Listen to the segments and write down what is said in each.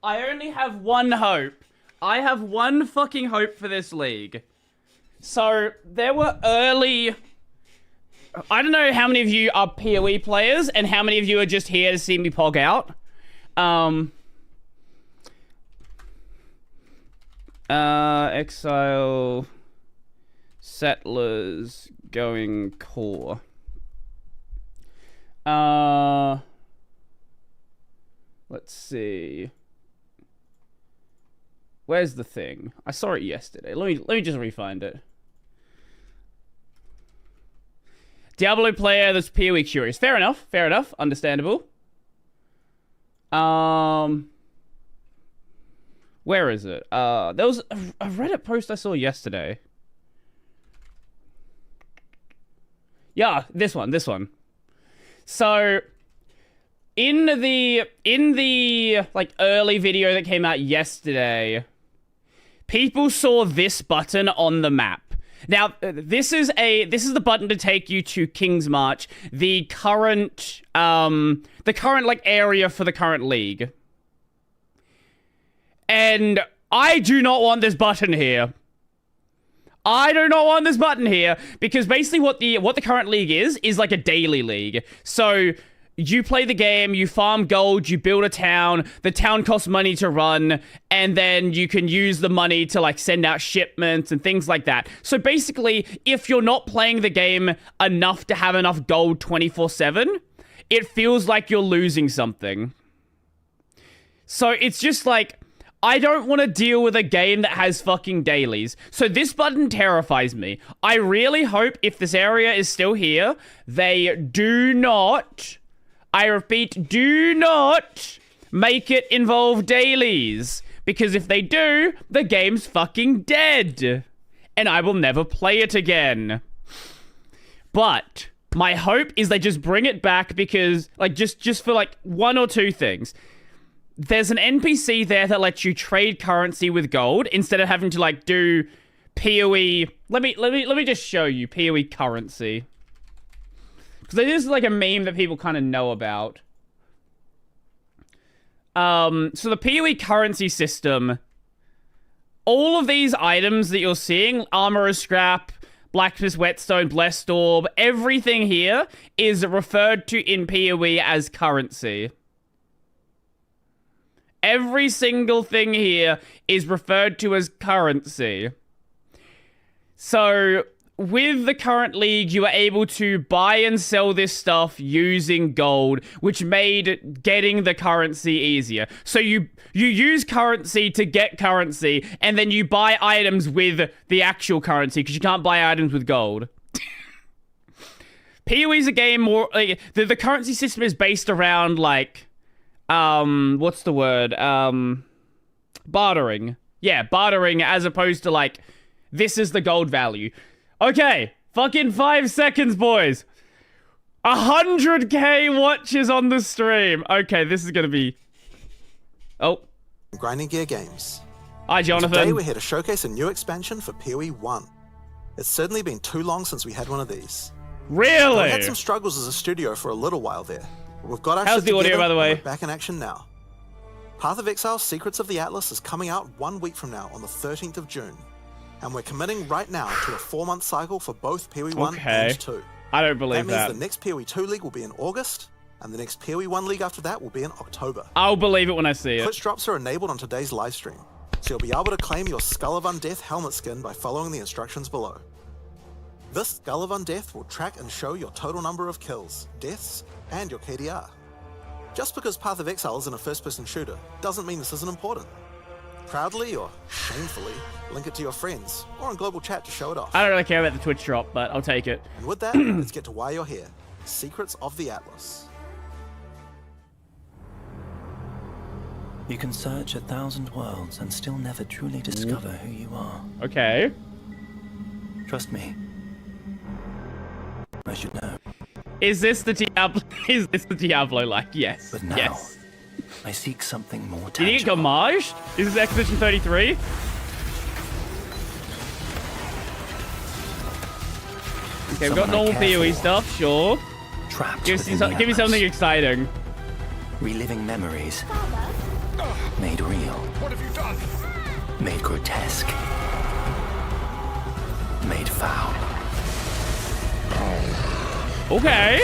I only have one hope. I have one fucking hope for this league. So, there were early... I don't know how many of you are PoE players and how many of you are just here to see me pog out. Exile... Settlers going core. Let's see. Where's the thing? I saw it yesterday. Let me just re-find it. Diablo player that's PoE curious. Fair enough. Fair enough. Understandable. Where is it? There was a Reddit post I saw yesterday. Yeah, this one. So, in the like early video that came out yesterday, people saw this button on the map. Now, this is the button to take you to King's March, the current like area for the current league. And I do not want this button here. I do not want this button here because basically what the current league is like a daily league. So you play the game, you farm gold, you build a town, the town costs money to run, and then you can use the money to like send out shipments and things like that. So basically, if you're not playing the game enough to have enough gold 24/7, it feels like you're losing something. So it's just like, I don't want to deal with a game that has fucking dailies. So this button terrifies me. I really hope if this area is still here, they do not, I repeat, do not make it involve dailies. Because if they do, the game's fucking dead. And I will never play it again. But my hope is they just bring it back because, like, just for like one or two things. There's an NPC there that lets you trade currency with gold instead of having to like do PoE. Let me just show you PoE currency. Because it is like a meme that people kind of know about. So the PoE currency system, all of these items that you're seeing, Armorer's Scrap, Blacksmith's Whetstone, Blessed Orb, everything here is referred to in PoE as currency. Every single thing here is referred to as currency. So, with the current league, you are able to buy and sell this stuff using gold, which made getting the currency easier. So you use currency to get currency, and then you buy items with the actual currency, because you can't buy items with gold. PoE is a game more... like, the currency system is based around, like... what's the word? Bartering. Yeah, bartering as opposed to like, this is the gold value. Okay, fucking 5 seconds, boys. 100k watches on the stream. Okay, this is gonna be... Oh. Grinding Gear Games. Hi, Jonathan. Today we're here to showcase a new expansion for PoE 1. It's certainly been too long since we had one of these. Really? We had some struggles as a studio for a little while there. We've got our How's shit the audio, together, by the way? and we're back in action now. Path of Exile: Secrets of the Atlas is coming out 1 week from now on the 13th of June. And we're committing right now to a 4-month cycle for both PoE 1 and 2. I don't believe that. That means the next PoE 2 League will be in August, and the next PoE 1 League after that will be in October. I'll believe it when I see it. Twitch drops are enabled on today's live stream, so you'll be able to claim your Skull of Undeath helmet skin by following the instructions below. This Skull of Undeath will track and show your total number of kills, deaths, and your KDR. Just because Path of Exile isn't a first-person shooter doesn't mean this isn't important. Proudly or shamefully, link it to your friends or in global chat to show it off. I don't really care about the Twitch drop, but I'll take it. And with that, let's get to why you're here. Secrets of the Atlas. You can search 1,000 worlds and still never truly discover who you are. Okay. Trust me. I should know. Is this the Diablo? Is this the Diablo like? Yes. But now, yes. I seek something more Did you get tangible. gommaged? Is this Expedition 33? Okay, we've got normal PoE stuff, sure. Trapped Give me within the something Atlas. exciting. Reliving memories. Made real. Made grotesque. Made foul. Okay.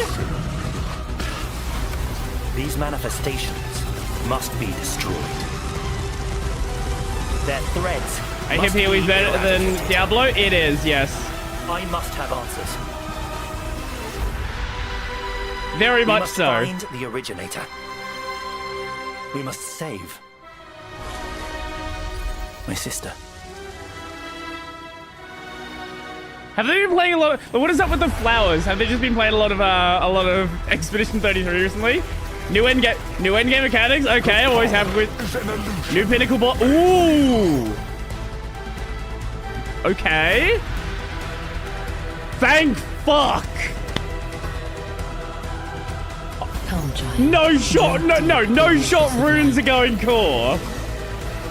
These manifestations must be destroyed. Their threads. I hip here is better than Diablo? It is, yes. I must have answers. Very much so. We must find the originator. We must save my sister. Have they been playing a lot of... What is up with the flowers? Have they just been playing a lot of Expedition 33 recently? New endgame mechanics? Okay, always happy with... New pinnacle bot... Ooh! Okay. Thank fuck! No shot, no shot runes are going core.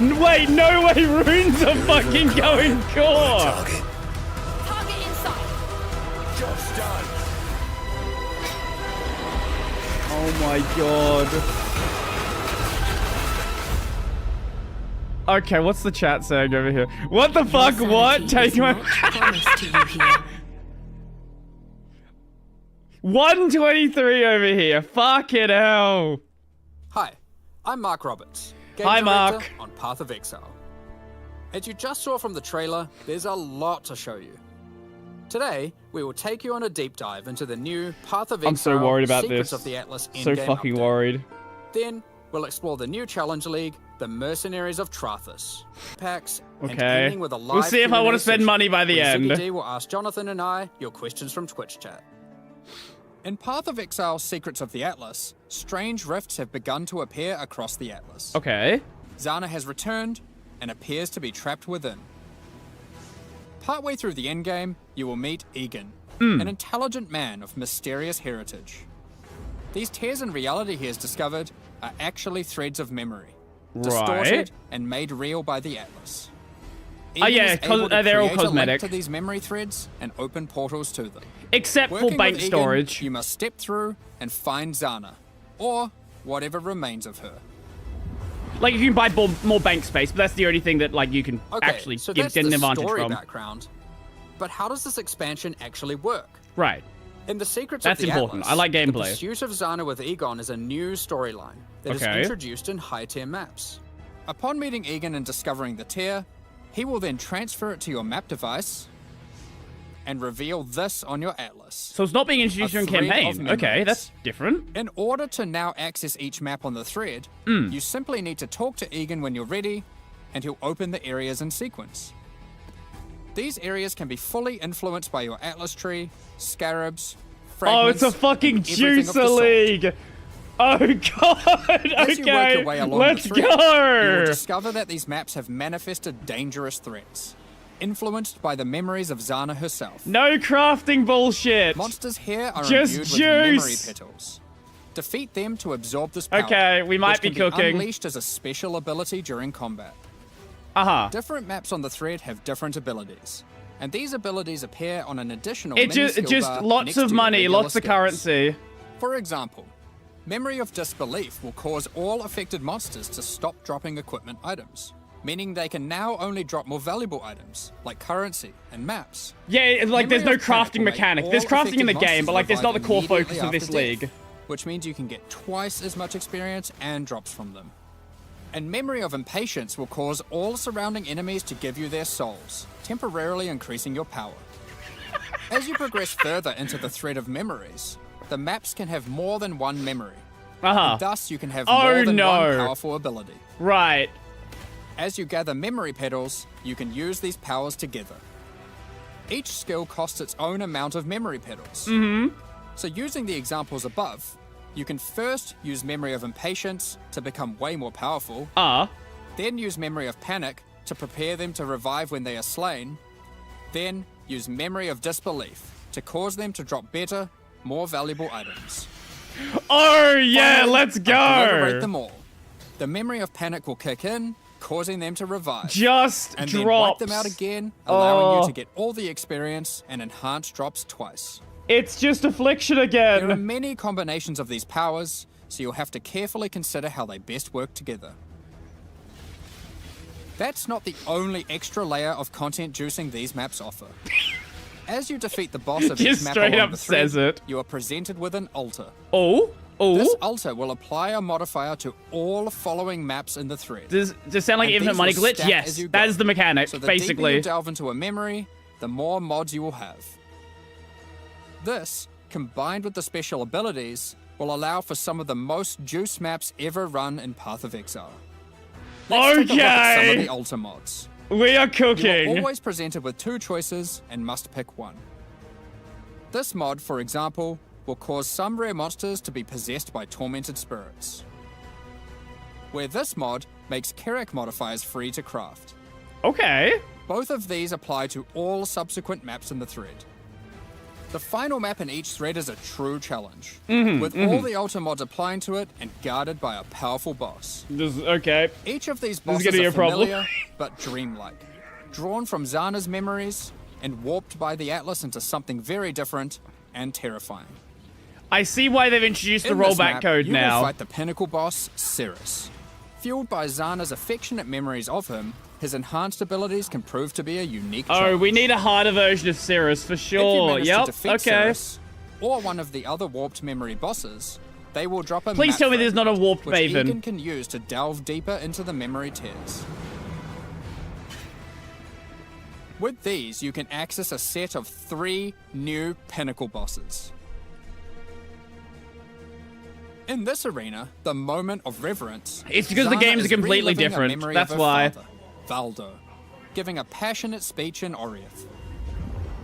Wait, no way runes are fucking going core. Target inside. Job's done. Oh my god. Okay, what's the chat saying over here? What the fuck? What? Take my... 123 over here. Fucking hell. Hi, I'm Mark Roberts, Game Hi, Director Mark. on Path of Exile. As you just saw from the trailer, there's a lot to show you. Today, we will take you on a deep dive into the new Path of Exile I'm so worried about Secrets this. of the Atlas So in-game fucking update. worried. Then, we'll explore the new Challenge League, the Mercenaries of Trathus, packs, and Okay. ending with a live We'll see if I Q&A want to spend session money by the where end. Ziggy D will ask Jonathan and I your questions from Twitch chat. In Path of Exile Secrets of the Atlas, strange rifts have begun to appear across the Atlas. Okay. Zana has returned and appears to be trapped within. Partway through the endgame, you will meet Egan, an intelligent man of mysterious heritage. These tears in reality he has discovered are actually threads of memory, distorted Right. and made real by the Atlas. Oh, Egan yeah, is able to they're all create a link cosmetic. to these memory threads and open portals to them. Except for Working bank with Egan, storage. you must step through and find Zana, or whatever remains of her. Like, you can buy more bank space, but that's the only thing that, like, you can Okay, actually so get that's an the advantage story from. background. But how does this expansion actually work? Right. In the Secrets That's of the important. Atlas, I like the gameplay. pursuit of Zana with Egon is a new storyline that is Okay. introduced in high-tier maps. Upon meeting Egon and discovering the tier, he will then transfer it to your map device and reveal this on your Atlas. So it's not being introduced A in thread of campaign. Okay, memories. that's different. In order to now access each map on the thread, you simply need to talk to Egan when you're ready, and he'll open the areas in sequence. These areas can be fully influenced by your Atlas tree, scarabs, Oh, it's a fragments, fucking and everything of the juicer sort. league. Oh god. As you work Okay, your way along let's the thread, you will go. discover that these maps have manifested dangerous threats, influenced by the memories of Zana herself. No crafting bullshit. Monsters here are Just imbued with memory juice. petals. Defeat them to absorb this power, Okay, we might which be can cooking. unleashed as a special ability during combat. Uh-huh. Different maps on the thread have different abilities, and these abilities appear on an additional It mini just skill just bar lots next of to your money, regular lots of skills. currency. For example, Memory of Disbelief will cause all affected monsters to stop dropping equipment items, meaning they can now only drop more valuable items, like currency and maps. Yeah, it's like there's no Memory of Panic crafting will make mechanic. all There's crafting in the affected game, but like there's not the monsters core revive focus of this immediately after league. death, which means you can get twice as much experience and drops from them. And Memory of Impatience will cause all surrounding enemies to give you their souls, temporarily increasing your power. As you progress further into the thread of memories, the maps can have more than one memory. Uh-huh. Thus, you can have Oh, more than no. one powerful ability. Right. As you gather memory petals, you can use these powers together. Each skill costs its own amount of memory petals. So using the examples above, you can first use Memory of Impatience to become way more powerful, then use Memory of Panic to prepare them to revive when they are slain, then use Memory of Disbelief to cause them to drop better, more valuable items. Oh yeah, Finally, let's obliterate go. them all. The Memory of Panic will kick in, causing them to revive. Just And then drops. wipe them out again, allowing Oh. you to get all the experience and enhanced drops twice. It's just affliction There are again. many combinations of these powers, so you'll have to carefully consider how they best work together. That's not the only extra layer of content juicing these maps offer. As you defeat the boss of Just each map straight along up the thread, says it. you are presented with an altar. Oh, This oh. altar will apply a modifier to all following maps in the thread. Does sound like And Infinite these Money will glitch? stack Yes, as you that go. is the mechanic, So the deeper basically. you delve into a memory, the more mods you will have. This, combined with the special abilities, will allow for some of the most juice maps ever run in Path of Exile. Let's take a look at some of Okay. the altar mods. We are You cooking. are always presented with 2 choices and must pick one. This mod, for example, will cause some rare monsters to be possessed by tormented spirits. Where this mod makes Kerak modifiers free to craft. Okay. Both of these apply to all subsequent maps in the thread. The final map in each thread is a true challenge, with all the altar mods applying to it and guarded by a powerful boss. Okay. Each of these is bosses gonna be are a problem. familiar but dreamlike, drawn from Zana's memories and warped by the Atlas into something very different and terrifying. I see why they've introduced the In this rollback map, code you now. will fight the pinnacle boss, Cirrus. Fueled by Zana's affectionate memories of him, his enhanced abilities can prove to be a unique Oh, challenge. we need a harder version of Cirrus for If you sure. manage to Yep. defeat Okay. Cirrus, or one of the other warped memory bosses, they will drop a Please map tell me there's not a fragment, warped which Maven. Egan can use to delve deeper into the memory tears. With these, you can access a set of 3 new pinnacle bosses. In this arena, the moment of reverence, It's because the Zana games are is completely reliving a different. memory That's of her why. father, Valdo, giving a passionate speech in Oriath.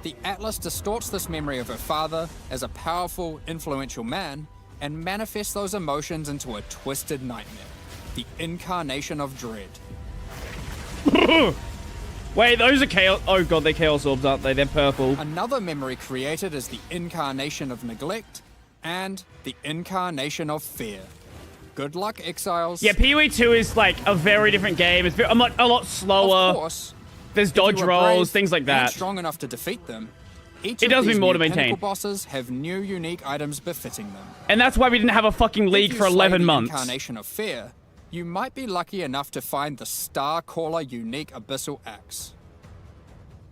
The Atlas distorts this memory of her father as a powerful, influential man and manifests those emotions into a twisted nightmare, the incarnation of dread. Wait, those are chaos. Oh god, they're chaos orbs, aren't they? They're purple. Another memory created is the incarnation of neglect and the incarnation of fear. Good luck, Exiles. Yeah, PoE 2 is like a very different game. It's a lot slower. Of course, There's if you dodge are rolls, brave things like and that. strong enough to defeat them, each It of does these mean more new to maintain. pinnacle bosses have new unique items befitting them. And that's why we didn't have a fucking league If for you slay 11 the months. Incarnation of fear, you might be lucky enough to find the Star Caller unique abyssal axe.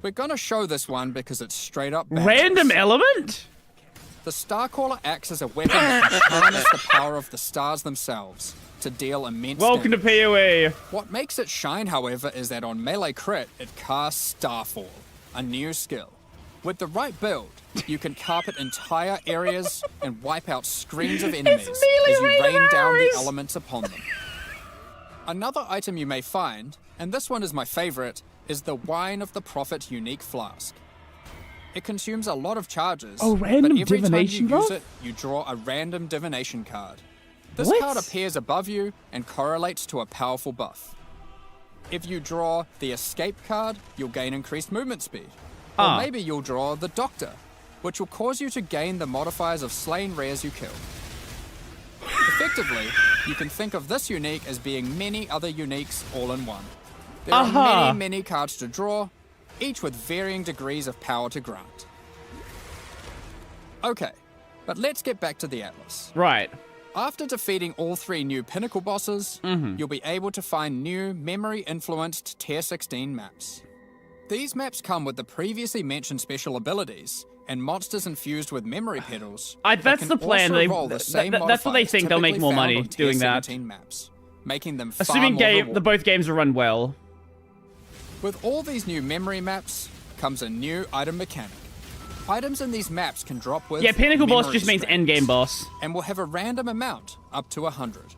We're gonna show this one because it's straight up badass. Random element? The Starcaller axe is a weapon that can harness the power of the stars themselves to deal immense Welcome to damage. PoE. What makes it shine, however, is that on melee crit, it casts Starfall, a new skill. With the right build, you can carpet entire areas and wipe out screens of enemies as you rain down the elements upon them. Another item you may find, and this one is my favorite, is the Wine of the Prophet unique flask. It consumes a lot of charges, Oh, random but every divination time you use buff? it, you draw a random divination card. This What? card appears above you and correlates to a powerful buff. If you draw the Escape card, you'll gain increased movement speed. Or Ah. maybe you'll draw the Doctor, which will cause you to gain the modifiers of slain rares you kill. Effectively, you can think of this unique as being many other uniques all in one. There are many cards to draw, each with varying degrees of power to grant. Okay, but let's get back to the Atlas. Right. After defeating all 3 new pinnacle bosses, you'll be able to find new memory-influenced Tier 16 maps. These maps come with the previously mentioned special abilities and monsters infused with memory pedals. that That's can the plan. also They- roll the same that's what they modifiers think they'll make typically more found money on Tier doing that. 17 maps, making them Assuming far more rewarding. both games will run well. With all these new memory maps comes a new item mechanic. Items in these maps can drop with Yeah, Pinnacle Boss memory just means strands, endgame boss. and will have a random amount up to 100.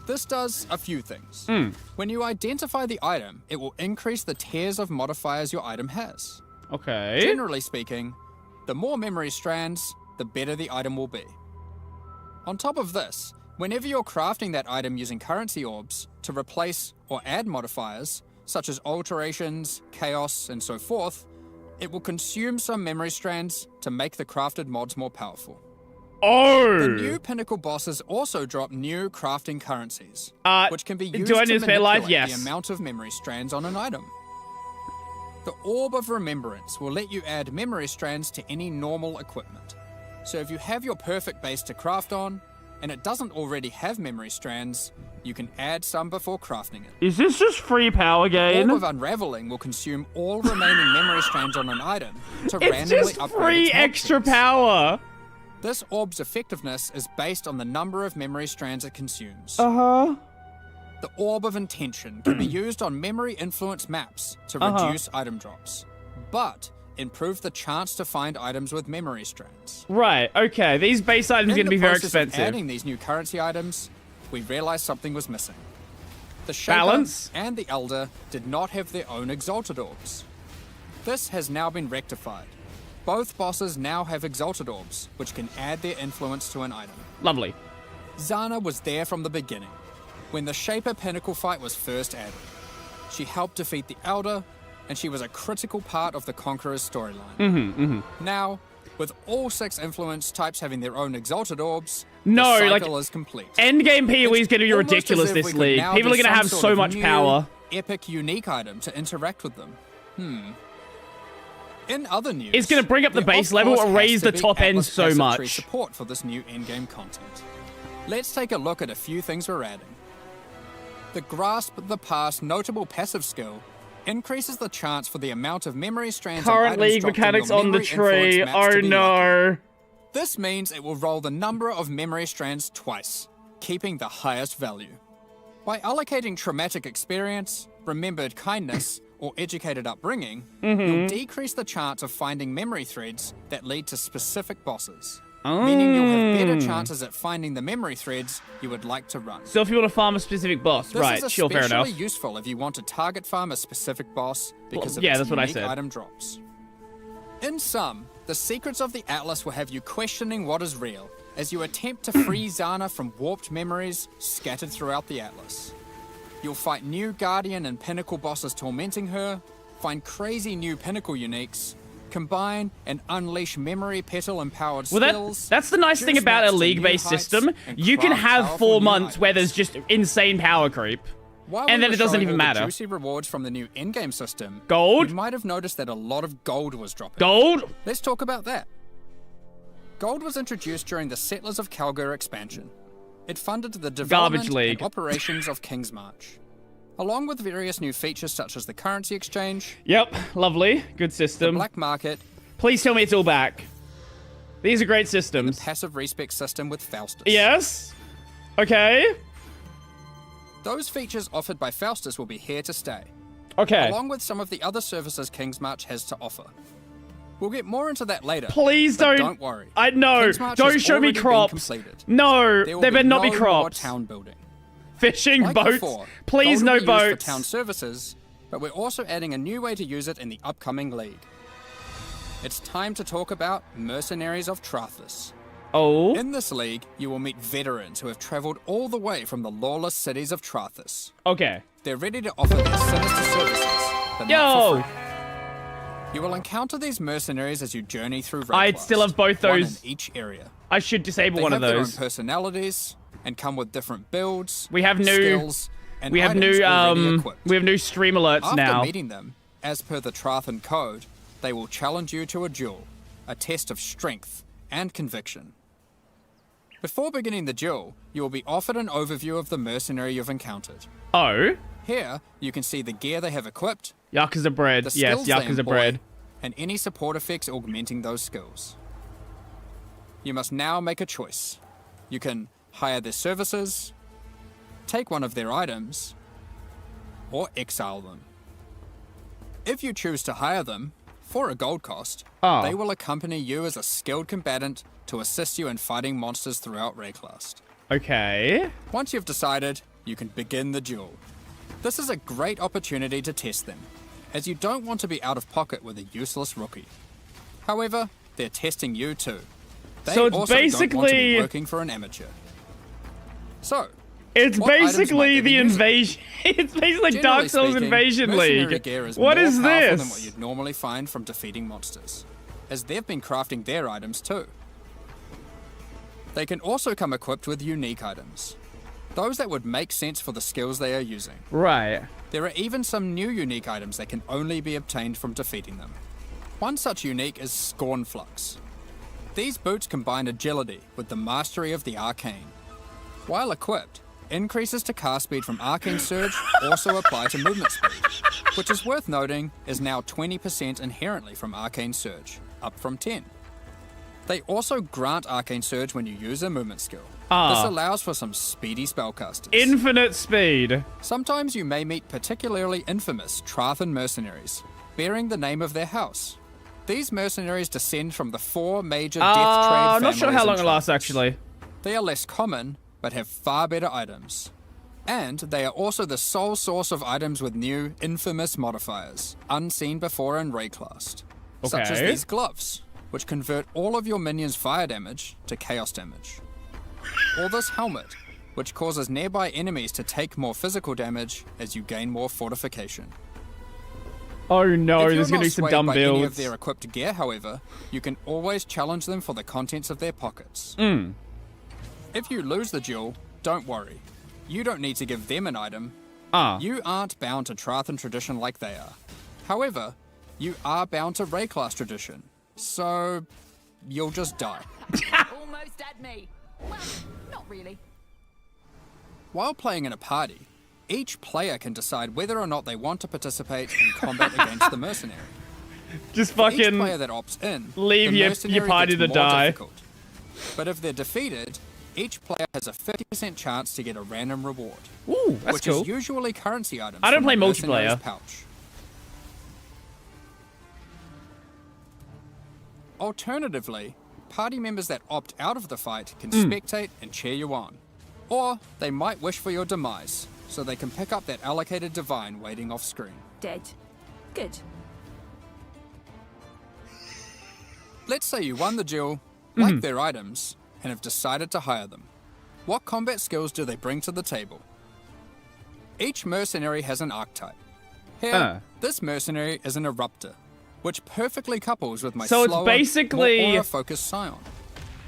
This does a few things. When you identify the item, it will increase the tiers of modifiers your item has. Okay. Generally speaking, the more memory strands, the better the item will be. On top of this, whenever you're crafting that item using currency orbs to replace or add modifiers, such as alterations, chaos, and so forth, it will consume some memory strands to make the crafted mods more powerful. Oh! The new pinnacle bosses also drop new crafting currencies, which can be used do I to need to spare life? manipulate Yes. the amount of memory strands on an item. The Orb of Remembrance will let you add memory strands to any normal equipment. So if you have your perfect base to craft on, and it doesn't already have memory strands, you can add some before crafting it. Is this just free power gain? Orb of Unraveling will consume all remaining memory strands on an item to It's randomly just upgrade free its mod extra keys. power. This orb's effectiveness is based on the number of memory strands it consumes. Uh-huh. The Orb of Intention can be used on memory influence maps to reduce item drops, but improve the chance to find items with memory strands. Right, okay. These base items are going to be very In the process of expensive. adding these new currency items, we realized something was missing. The Shaper Balance? and the Elder did not have their own Exalted Orbs. This has now been rectified. Both bosses now have Exalted Orbs, which can add their influence to an item. Lovely. Zana was there from the beginning, when the Shaper Pinnacle fight was first added. She helped defeat the Elder, and she was a critical part of the Conqueror's storyline. Now, with all 6 influence types having their own Exalted Orbs, No, the like, cycle is complete. Endgame PoE is It's going to be almost ridiculous as if this we could league. now People are do going to some have sort so of much new, power. Epic unique item to interact with them. In other news, It's gonna bring up the there base of level course and raise has the to be top end Atlas so Asset much. Tree support for this new in-game content. Let's take a look at a few things we're adding. The Grasp the Past notable passive skill increases the chance for the amount of memory strands and Current items league dropped mechanics your on the memory influence tree. maps Oh to be lucky. no. This means it will roll the number of memory strands twice, keeping the highest value. By allocating traumatic experience, remembered kindness, or educated upbringing, you'll decrease the chance of finding memory threads that lead to specific bosses, meaning you'll have better chances at finding the memory threads you would like to run. So if you want to farm a specific boss, This right, is sure, fair enough. especially useful if you want to target farm a specific boss because yeah, of that's its what I unique said. item drops. In sum, the secrets of the Atlas will have you questioning what is real as you attempt to free Zana from warped memories scattered throughout the Atlas. You'll fight new Guardian and Pinnacle bosses tormenting her, find crazy new Pinnacle uniques, combine and unleash memory petal empowered Well, skills. that's the nice thing juice about a maps to new league-based heights, system. and You can craft have powerful 4 new months where items. there's just insane power creep. While And we then were it doesn't showing even all the matter. Juicy rewards from the new in-game system. Gold? You might have noticed that a lot of gold was dropping. Gold? Let's talk about that. Gold was introduced during the Settlers of Kalguur expansion. It funded the development League. and operations of King's March, along with various new features such as the currency exchange, Yep, lovely. Good the system. black market, Please tell me it's all back. These are great and the systems. passive respec system with Faustus. Yes? Okay. Those features offered by Faustus will be here to stay, Okay. along with some of the other services King's March has to offer. We'll get more into that later. Please but don't. Don't worry. I know. King's March Don't has show me already been crops. completed. No, There will they better not be no more crops. town building. Fishing Like boats. before, Please gold no will be used boats. for town services, but we're also adding a new way to use it in the upcoming league. It's time to talk about Mercenaries of Trathus. Oh. In this league, you will meet veterans who have traveled all the way from the lawless cities of Trathus. Okay. They're ready to offer their sinister services, but not Yo. for free. You will encounter these mercenaries as you journey through I'd still have both one those. in each area. I should disable They one have of their own those. personalities and come with different builds, We have new- skills, and We have items new already equipped. we have new stream alerts After now. meeting them, as per the Trathan code, they will challenge you to a duel, a test of strength and conviction. Before beginning the duel, you will be offered an overview of the mercenary you've encountered. Oh. Here, you can see the gear they have equipped, Yakuza bread. the Yes, skills they Yakuza employ, bread. and any support effects augmenting those skills. You must now make a choice. You can hire their services, take one of their items, or exile them. If you choose to hire them, for a gold cost, Oh. they will accompany you as a skilled combatant to assist you in fighting monsters throughout Rayclast. Okay. Once you've decided, you can begin the duel. This is a great opportunity to test them, as you don't want to be out of pocket with a useless rookie. However, they're testing you too. They So it's also don't want to basically- be working for an amateur. So, It's what items basically might they the be using? invasion. It's basically Generally Dark Souls speaking, Invasion mercenary League. gear is What more is powerful than what this? you'd normally find from defeating monsters, as they've been crafting their items too. They can also come equipped with unique items, those that would make sense for the skills they are using. Right. There are even some new unique items that can only be obtained from defeating them. One such unique is Scornflux. These boots combine agility with the mastery of the arcane, While equipped, increases to cast speed from Arcane Surge also apply to movement speed, which is worth noting is now 20% inherently from Arcane Surge, up from 10. They also grant Arcane Surge when you use a movement skill. This allows for some speedy spellcasters. Infinite speed. Sometimes you may meet particularly infamous Trathan mercenaries, bearing the name of their house. These mercenaries descend from the 4 major death trade I'm not families sure how in long it lasts, Trathan. actually. They are less common, but have far better items. And they are also the sole source of items with new, infamous modifiers, unseen before in Rayclast. Such as Okay. these gloves, which convert all of your minions' fire damage to chaos damage. Or this helmet, which causes nearby enemies to take more physical damage as you gain more fortification. Oh no, If you're there's gonna not be some swayed dumb by any of builds. their equipped gear, however, you can always challenge them for the contents of their pockets. If you lose the duel, don't worry. You don't need to give them an item. You aren't bound to Trathan tradition like they are. However, you are bound to Rayclast tradition, so you'll just die. Almost at me. Well, not really. While playing in a party, each player can decide whether or not they want to participate in combat against the mercenary. Just For each fucking player that opts in, leave the your mercenary party gets to more die. difficult. But if they're defeated, each player has a 50% chance to get a random reward, Ooh, that's which cool. is usually currency items. I don't from play the mercenary's multiplayer. Pouch. Alternatively, party members that opt out of the fight can spectate and cheer you on. Or they might wish for your demise, so they can pick up that allocated divine waiting off screen. Dead. Good. Let's say you won the duel, like their items, and have decided to hire them. What combat skills do they bring to the table? Each mercenary has an archetype. Here, this mercenary is an Eruptor, which perfectly couples with my So it's slower, basically- more aura-focused Scion.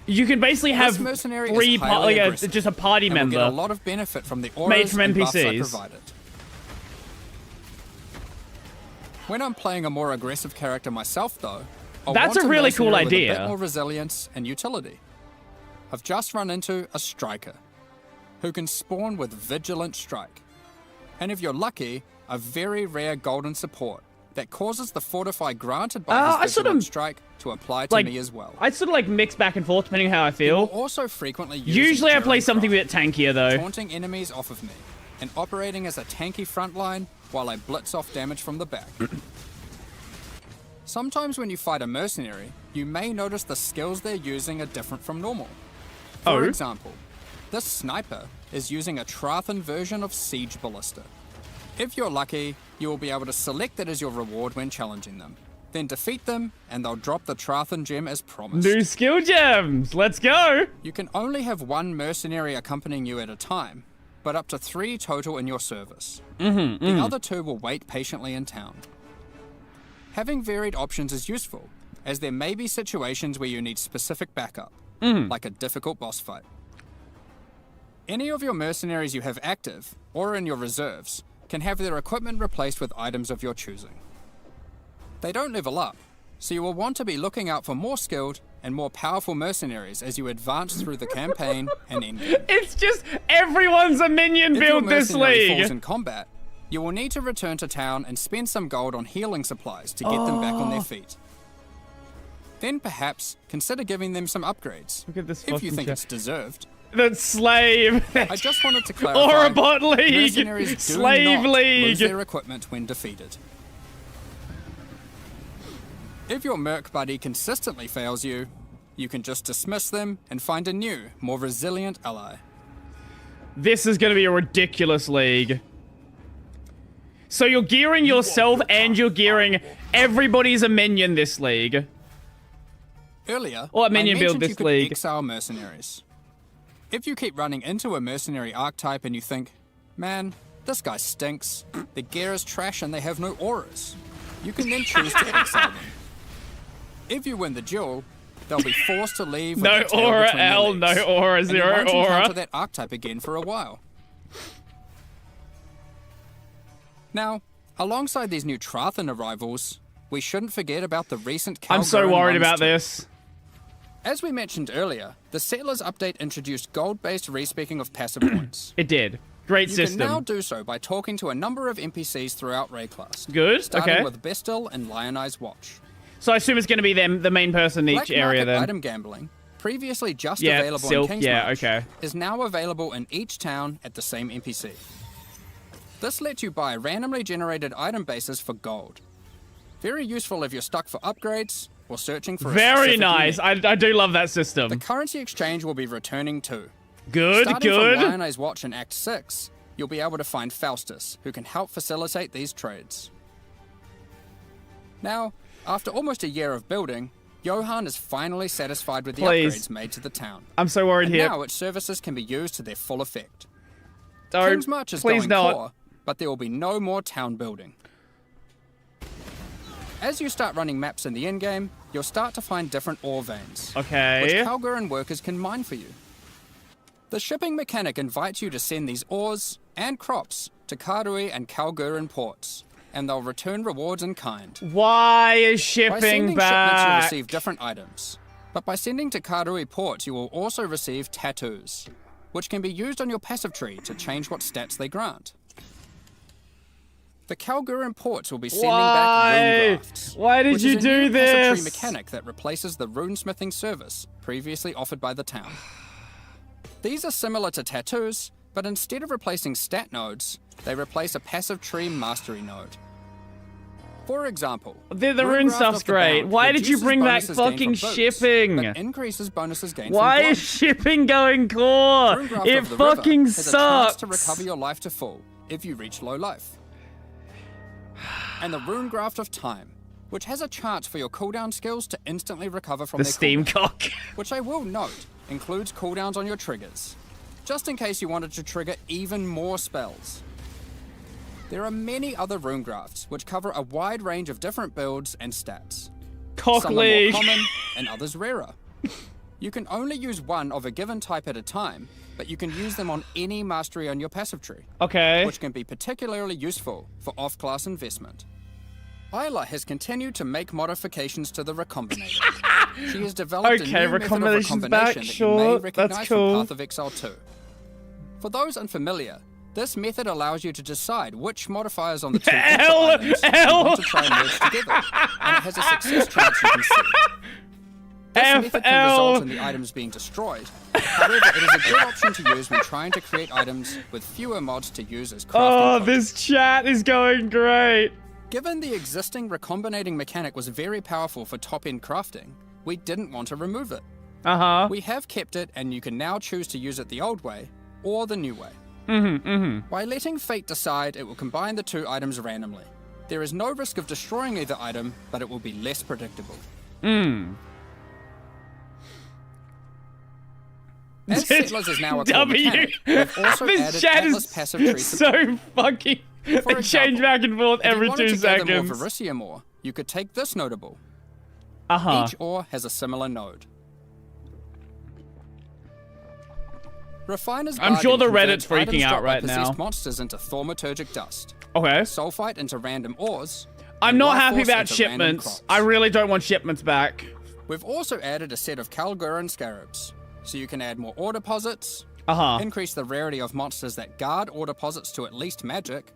You can basically have This mercenary is 3 highly like aggressive just a party and will get a member. lot of benefit from the auras made from and buffs I NPCs. provided. When I'm playing a more aggressive character myself, though, I'll That's want a really cool mercenary with idea. A bit more resilience and utility. I've just run into a striker who can spawn with Vigilant Strike, and if you're lucky, a very rare golden support that causes the fortify granted by I his sort Vigilant of- Strike to apply to like, me as well. I'd sort of like mix back and forth depending on how I He will feel. also frequently use Usually I play Enduring something a Craft, bit tankier though. taunting enemies off of me and operating as a tanky frontline while I blitz off damage from the back. Sometimes when you fight a mercenary, you may notice the skills they're using are different from normal. For example, this sniper is using a Trathan version of Siege Ballista. If you're lucky, you will be able to select that as your reward when challenging them. Then defeat them, and they'll drop the Trathan gem as promised. New skill gems. Let's go. You can only have one mercenary accompanying you at a time, but up to 3 total in your service. The other 2 will wait patiently in town. Having varied options is useful, as there may be situations where you need specific backup, like a difficult boss fight. Any of your mercenaries you have active, or in your reserves, can have their equipment replaced with items of your choosing. They don't level up, so you will want to be looking out for more skilled and more powerful mercenaries as you advance through the campaign and endgame. It's just everyone's a minion If your build this mercenary falls league. in combat, you will need to return to town and spend some gold on healing supplies to get them back on their feet. Then perhaps consider giving them some upgrades, Look at this if you fucking think shit. it's deserved. The slave. I just wanted to clarify, Or a bot league. mercenaries do Slave not league. lose their equipment when defeated. If your merc buddy consistently fails you, you can just dismiss them and find a new, more resilient ally. This is going to be a ridiculous league. So you're gearing yourself and you're gearing everybody's a minion this league. Earlier, Or a I minion build mentioned this you could league. exile mercenaries. If you keep running into a mercenary archetype and you think, man, this guy stinks, the gear is trash and they have no auras, you can then choose to exile them. If you win the duel, they'll be forced to leave with No their tail aura between their L, legs, no aura, and you zero won't aura. encounter that archetype again for a while. Now, alongside these new Trathan arrivals, we shouldn't forget about the recent Kalguur I'm so and worried Runs about too. this. As we mentioned earlier, the Settlers update introduced gold-based respeccing of passive points. It did. Great You system. can now do so by talking to a number of NPCs throughout Rayclass. Good, starting okay. with Bestil and Lionized Watch. So I assume it's going to be them, the main person in Black each area market then. item gambling, previously just Yeah, available Silk, in King's yeah, March, okay. is now available in each town at the same NPC. This lets you buy randomly generated item bases for gold. Very useful if you're stuck for upgrades or searching for a Very specific nice. unit. I do love that system. The currency exchange will be returning too. Good, Starting good. from Lionized Watch in Act 6, you'll be able to find Faustus, who can help facilitate these trades. Now, after almost a year of building, Johan is finally satisfied with the Please. upgrades made to the town. I'm so worried And here. now its services can be used to their full effect. Don't, King's March is please going not. core, but there will be no more town building. As you start running maps in the endgame, you'll start to find different ore veins, which Okay. Kalguur workers can mine for you. The shipping mechanic invites you to send these ores and crops to Karui and Kalguur ports, and they'll return rewards in kind. Why is By shipping sending shipments, back? you'll receive different items. But by sending to Karui ports, you will also receive tattoos, which can be used on your passive tree to change what stats they grant. The Kalguur ports will be sending back rune grafts. Why did which you is a do new passive this? tree mechanic that replaces the runesmithing service previously offered by the town. These are similar to tattoos, but instead of replacing stat nodes, they replace a passive tree mastery node. For example, The rune Rune Graft stuff's of the great. Bound Why did you reduces bring back bonuses gained fucking from boots, shipping? but increases bonuses gained Why from is blood. shipping going core? Rune Graft It of the River fucking has a chance sucks. to recover your life to full if you reach low life. And the Rune Graft of Time, which has a chance for your cooldown skills to instantly recover from The their steam cooldown, cock. which I will note includes cooldowns on your triggers, just in case you wanted to trigger even more spells. There are many other rune grafts which cover a wide range of different builds and stats. Cock Some are more league. common and others rarer. You can only use one of a given type at a time, but you can use them on any mastery on your passive tree, Okay. which can be particularly useful for off-class investment. Isla has continued to make modifications to the Recombinator. She has developed Okay, a new method of Recombination's back, recombination that sure, you may that's recognize cool. from Path of Exile 2. For those unfamiliar, this method allows you to decide which modifiers on the two input L, items you L. want to try and merge together, and it has a success chart you can see. This method can result in the items being destroyed. However, it is a good option to use when trying to create items with fewer mods to use as crafting Oh, points. this chat is going great. Given the existing recombinating mechanic was very powerful for top-end crafting, we didn't want to remove it. Uh-huh. We have kept it, and you can now choose to use it the old way or the new way. By letting fate decide, it will combine the two items randomly. There is no risk of destroying either item, but it will be less predictable. As Settlers is now a core W. mechanic, we've also This added chat Atlas is passive tree support. so fucking... They For change example, back and forth If you every wanted 2 to gather more seconds. Varisia ore, you could take this notable. Uh-huh. Each ore has a similar node. Refiners I'm sure the Bargain Reddit's converts freaking items out dropped by right now. possessed monsters into thaumaturgic dust, Okay. sulfite into random ores. I'm and not life happy force about into random shipments. crops. I really don't want shipments back. We've also added a set of Kalguur scarabs, so you can add more ore deposits, Uh-huh. increase the rarity of monsters that guard ore deposits to at least magic,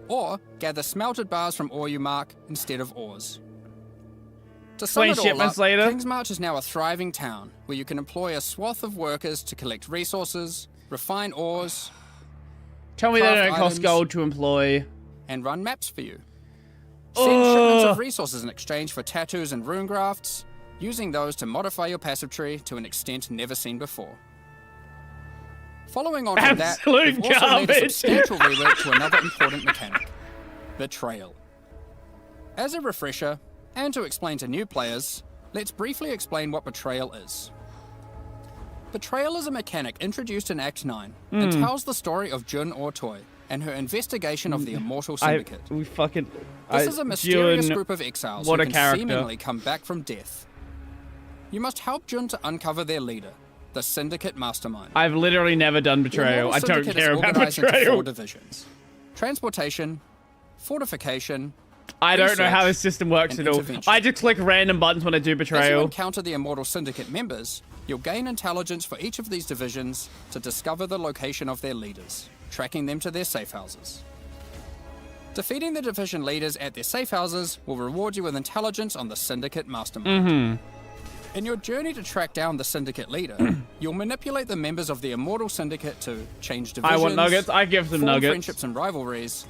or gather smelted bars from ore you mark instead of ores. To sum 20 it all shipments up, later. King's March is now a thriving town where you can employ a swath of workers to collect resources, refine ores, Tell me they craft don't cost items. gold to employ. and run maps for you. Send shipments of resources in exchange for tattoos and rune grafts, using those to modify your passive tree to an extent never seen before. Following on from that, Absolute we've also made a garbage. substantial rework to another important mechanic, betrayal. As a refresher, and to explain to new players, let's briefly explain what betrayal is. Betrayal is a mechanic introduced in Act 9 and tells the story of Jun Ortoy and her investigation of the Immortal Syndicate. This is a mysterious group of exiles what who a can character. seemingly come back from death. You must help Jun to uncover their leader, the Syndicate Mastermind. I've literally never done The betrayal. I Immortal don't Syndicate care is about organized into 4 betrayal. divisions: transportation, fortification, I don't know how research, this system works and at all. intervention. I just click random buttons when I do As you betrayal. encounter the Immortal Syndicate members, you'll gain intelligence for each of these divisions to discover the location of their leaders, tracking them to their safe houses. Defeating the division leaders at their safe houses will reward you with intelligence on the Syndicate Mastermind. In your journey to track down the Syndicate leader, you'll manipulate the members of the Immortal Syndicate to change divisions, I want nuggets. I give them form nuggets. friendships and rivalries,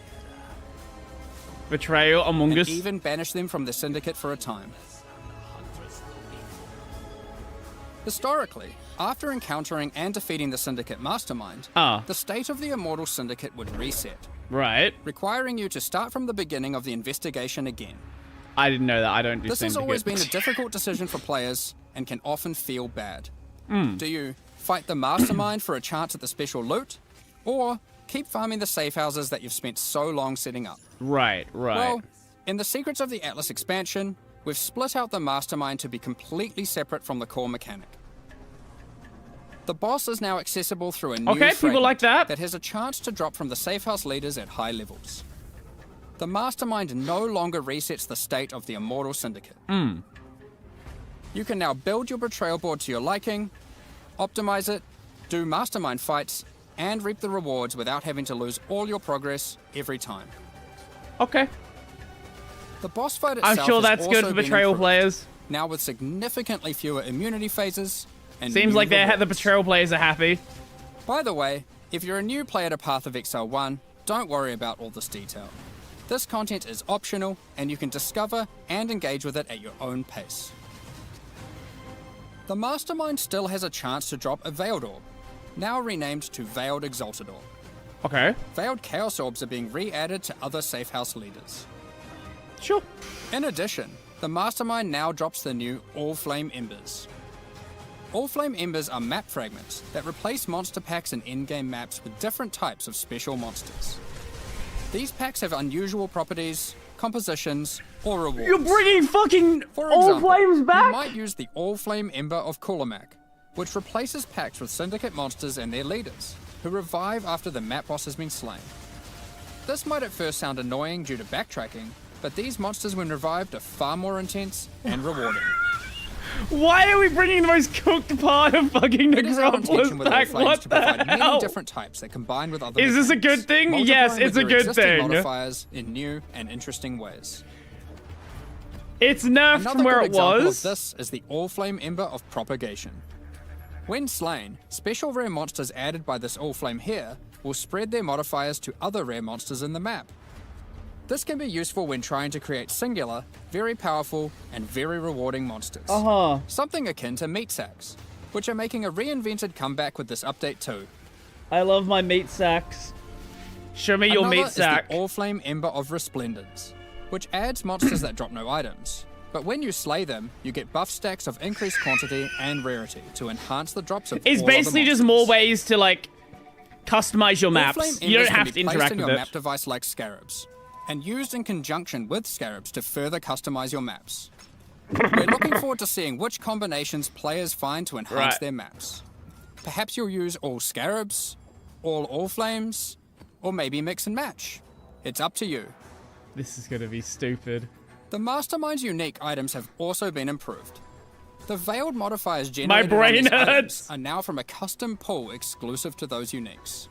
Betrayal, Among and Us. even banish them from the Syndicate for a time. Historically, after encountering and defeating the Syndicate Mastermind, the state of the Immortal Syndicate would reset, Right. requiring you to start from the beginning of the investigation again. I didn't know that. I don't do This has always Syndicate. been a difficult decision for players and can often feel bad. Do you fight the Mastermind for a chance at the special loot, or keep farming the safe houses that you've spent so long setting up? Right, right. Well, in the Secrets of the Atlas expansion, we've split out the Mastermind to be completely separate from the core mechanic. The boss is now accessible through a new Okay, people fragment like that. that has a chance to drop from the safe house leaders at high levels. The Mastermind no longer resets the state of the Immortal Syndicate. You can now build your betrayal board to your liking, optimize it, do Mastermind fights, and reap the rewards without having to lose all your progress every time. Okay. The boss fight itself I'm sure has that's good also for been betrayal improved, players. now with significantly fewer immunity phases and Seems new like the rewards. betrayal players are happy. By the way, if you're a new player to Path of Exile 1, don't worry about all this detail. This content is optional, and you can discover and engage with it at your own pace. The Mastermind still has a chance to drop a Veiled Orb, now renamed to Veiled Exalted Orb. Okay. Veiled Chaos Orbs are being re-added to other safe house leaders. Sure. In addition, the Mastermind now drops the new All Flame Embers. All Flame Embers are map fragments that replace monster packs in in-game maps with different types of special monsters. These packs have unusual properties, compositions, or rewards. You're bringing fucking For All example, Flames back? you might use the All Flame Ember of Kulamak, which replaces packs with Syndicate monsters and their leaders, who revive after the map boss has been slain. This might at first sound annoying due to backtracking, but these monsters when revived are far more intense and rewarding. Why are we bringing the most cooked part of fucking It is our intention Necropolis with All back? Flames What to the provide many hell? different types that combine with other Is this a mechanics, good thing? multiplying Yes, with it's a your good existing thing. modifiers in new and interesting ways. It's nerfed Another from where good it example was. of this is the All Flame Ember of Propagation. When slain, special rare monsters added by this All Flame here will spread their modifiers to other rare monsters in the map. This can be useful when trying to create singular, very powerful, and very rewarding monsters. Something akin to meat sacks, which are making a reinvented comeback with this update too. I love my meat sacks. Show me your Another meat is sack. the All Flame Ember of Resplendence, which adds monsters that drop no items. But when you slay them, you get buff stacks of increased quantity and rarity to enhance the drops of It's all other basically just monsters. more ways to, like, customize your All Flame maps. You Embers don't can have be to placed interact in with your it. map device like scarabs, and used in conjunction with scarabs to further customize your maps. We're looking forward to seeing which combinations players find to enhance Right. their maps. Perhaps you'll use all scarabs, all flames, or maybe mix and match. It's up to you. This is gonna be stupid. The Mastermind's unique items have also been improved. The veiled modifiers My generated on brain these items hurts. are now from a custom pool exclusive to those uniques.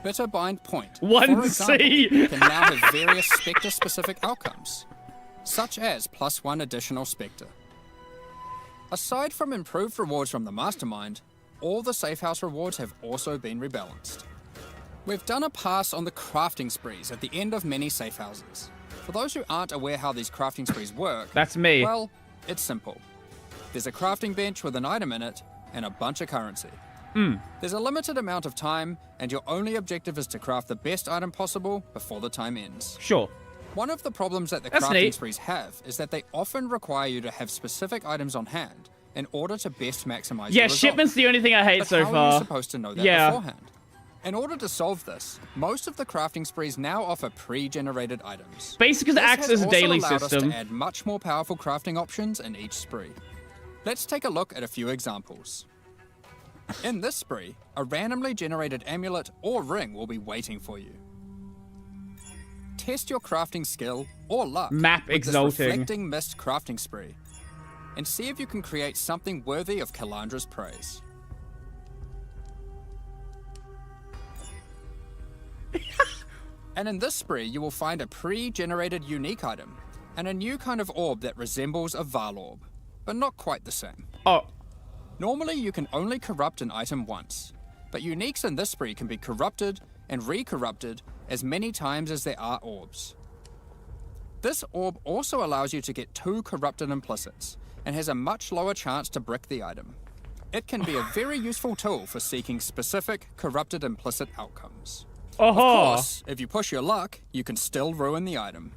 Bitterbind Point, for 1C. example, can now have various Spectre-specific outcomes, such as +1 additional Spectre. Aside from improved rewards from the Mastermind, all the safe house rewards have also been rebalanced. We've done a pass on the crafting sprees at the end of many safe houses. For those who aren't aware how these crafting sprees work, That's me. well, it's simple. There's a crafting bench with an item in it and a bunch of currency. There's a limited amount of time, and your only objective is to craft the best item possible before the time ends. Sure. One of the problems that the That's crafting neat. sprees have is that they often require you to have specific items on hand in order to best maximize Yeah, your results. shipment's the only thing I hate But so how are far. you supposed to know that Yeah. beforehand? In order to solve this, most of the crafting sprees now offer pre-generated items. Basically, it This acts has as a also daily allowed us system. to add much more powerful crafting options in each spree. Let's take a look at a few examples. In this spree, a randomly generated amulet or ring will be waiting for you. test your crafting skill or luck Map with this exalting. reflecting mist crafting spree, and see if you can create something worthy of Kalandra's praise. And in this spree, you will find a pre-generated unique item and a new kind of orb that resembles a Val orb, but not quite the same. Oh, Normally, you can only corrupt an item once, but uniques in this spree can be corrupted and re-corrupted as many times as there are orbs. This orb also allows you to get 2 corrupted implicits and has a much lower chance to brick the item. It can be a very useful tool for seeking specific corrupted implicit outcomes. Of course, if you push your luck, you can still ruin the item.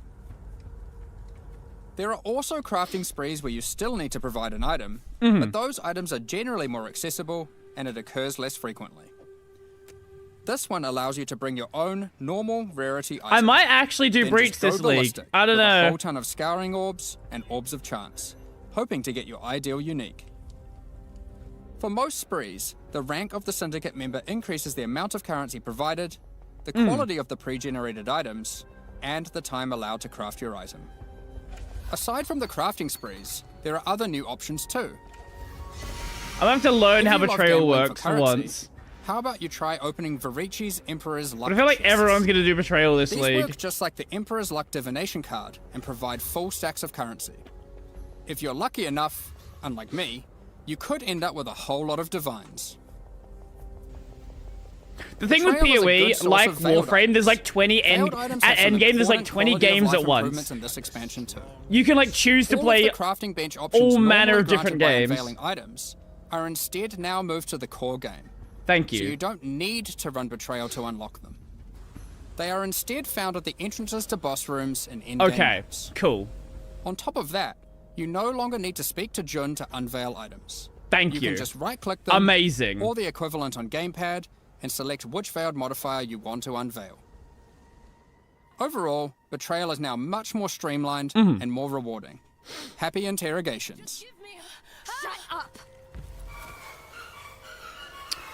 There are also crafting sprees where you still need to provide an item, but those items are generally more accessible and it occurs less frequently. This one allows you to bring your own normal rarity item. I might actually do then breach just go this league. ballistic I don't with a know. whole ton of scouring orbs and orbs of chance, hoping to get your ideal unique. For most sprees, the rank of the syndicate member increases the amount of currency provided, the quality of the pre-generated items, and the time allowed to craft your item. Aside from the crafting sprees, there are other new options too. I'll have to learn If how you love betrayal gambling works for currency, once. How about you try opening Varici's Emperor's Luck But I feel like chests? everyone's gonna do betrayal this These league. work just like the Emperor's Luck divination card and provide full stacks of currency. If you're lucky enough, unlike me, you could end up with a whole lot of divines. The thing with Betrayal is a PoE, good source like of failed Warframe, there's like items. 20 Failed items at have some endgame. There's like important 20 quality of games life at once. improvements in this expansion too. You can like choose to All play of the crafting bench options all normally manner of granted different by games. unveiling items are instead now moved to the core game. Thank So you you. don't need to run Betrayal to unlock them. They are instead found at the entrances to boss rooms and endgame Okay, maps. cool. On top of that, you no longer need to speak to Jun to unveil items. Thank You you. can just right-click them, Amazing. or the equivalent on gamepad, and select which veiled modifier you want to unveil. Overall, Betrayal is now much more streamlined Mm-hmm. and more rewarding. Happy interrogations. Shut up!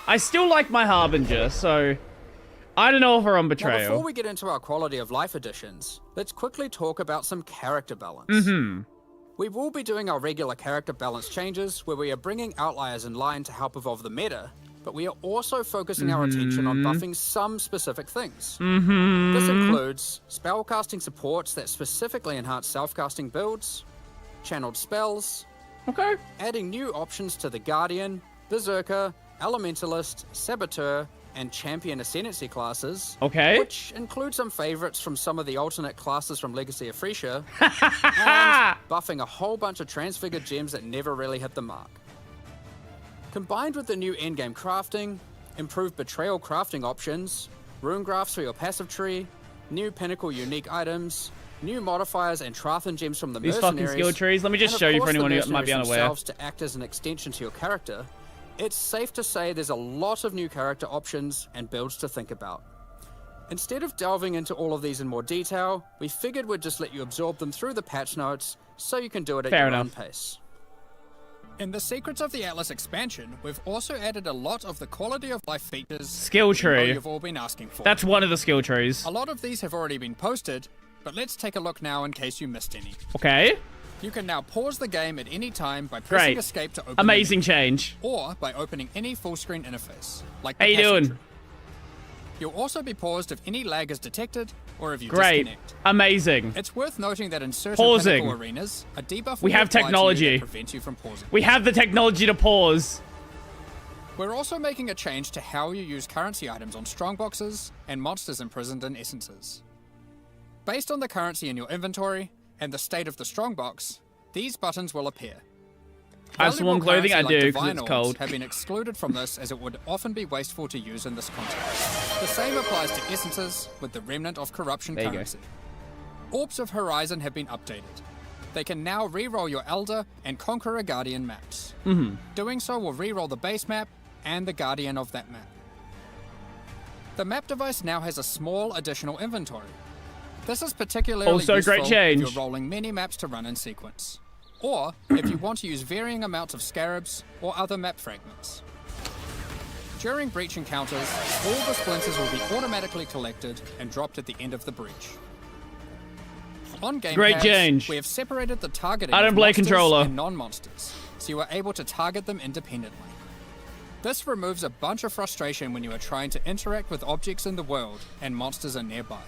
I still like my Harbinger, so I don't know if we're on Now, before betrayal. we get into our quality of life additions, let's quickly talk about some character balance. Mm-hmm. We will be doing our regular character balance changes, where we are bringing outliers in line to help evolve the meta, but we are also focusing our attention on buffing some specific things. This includes spellcasting supports that specifically enhance self-casting builds, channeled spells, Okay. adding new options to the Guardian, Berserker, Elementalist, Saboteur, and Champion Ascendancy classes, Okay. which include some favorites from some of the alternate classes from Legacy of Freesia, and buffing a whole bunch of transfigured gems that never really hit the mark. Combined with the new endgame crafting, improved betrayal crafting options, rune graphs for your passive tree, new pinnacle unique items, new modifiers and Trathan gems from the These fucking mercenaries, skill trees. Let me just and show of you for course the anyone who might be mercenaries unaware. themselves to act as an extension to your character, it's safe to say there's a lot of new character options and builds to think about. Instead of delving into all of these in more detail, we figured we'd just let you absorb them through the patch notes so you can do it at Fair your own enough. pace. In the Secrets of the Atlas expansion, we've also added a lot of the quality of life features Skill you know tree. you've all been asking for. That's one of the skill trees. A lot of these have already been posted, but let's take a look now in case you missed any. Okay. You can now pause the game at any time by pressing Great. escape to open Amazing the menu, change. or by opening any full screen interface, like How the you passive doing? tree. You'll also be paused if any lag is detected or if you Great. disconnect. Amazing. It's worth noting that in certain Pausing. pinnacle arenas, a debuff We will have apply to you technology. that prevents you from pausing. We have the technology to pause. We're also making a change to how you use currency items on strongboxes and monsters imprisoned in essences. Based on the currency in your inventory and the state of the strongbox, these buttons will appear. I have some warm Valuable clothing? I currency do, like 'cause divine it's orbs cold. have been excluded from this as it would often be wasteful to use in this context. The same applies to essences with the remnant of corruption There you go. currency. Orbs of Horizon have been updated. They can now re-roll your Elder and Conqueror Guardian maps. Doing so will re-roll the base map and the Guardian of that map. The map device now has a small additional inventory. This is particularly Also a useful great change. if you're rolling many maps to run in sequence, or if you want to use varying amounts of scarabs or other map fragments. During breach encounters, all the splinters will be automatically collected and dropped at the end of the breach. On Game Great Pass, change. we have separated the targeting I don't of play monsters controller. and non-monsters, so you are able to target them independently. This removes a bunch of frustration when you are trying to interact with objects in the world and monsters are nearby.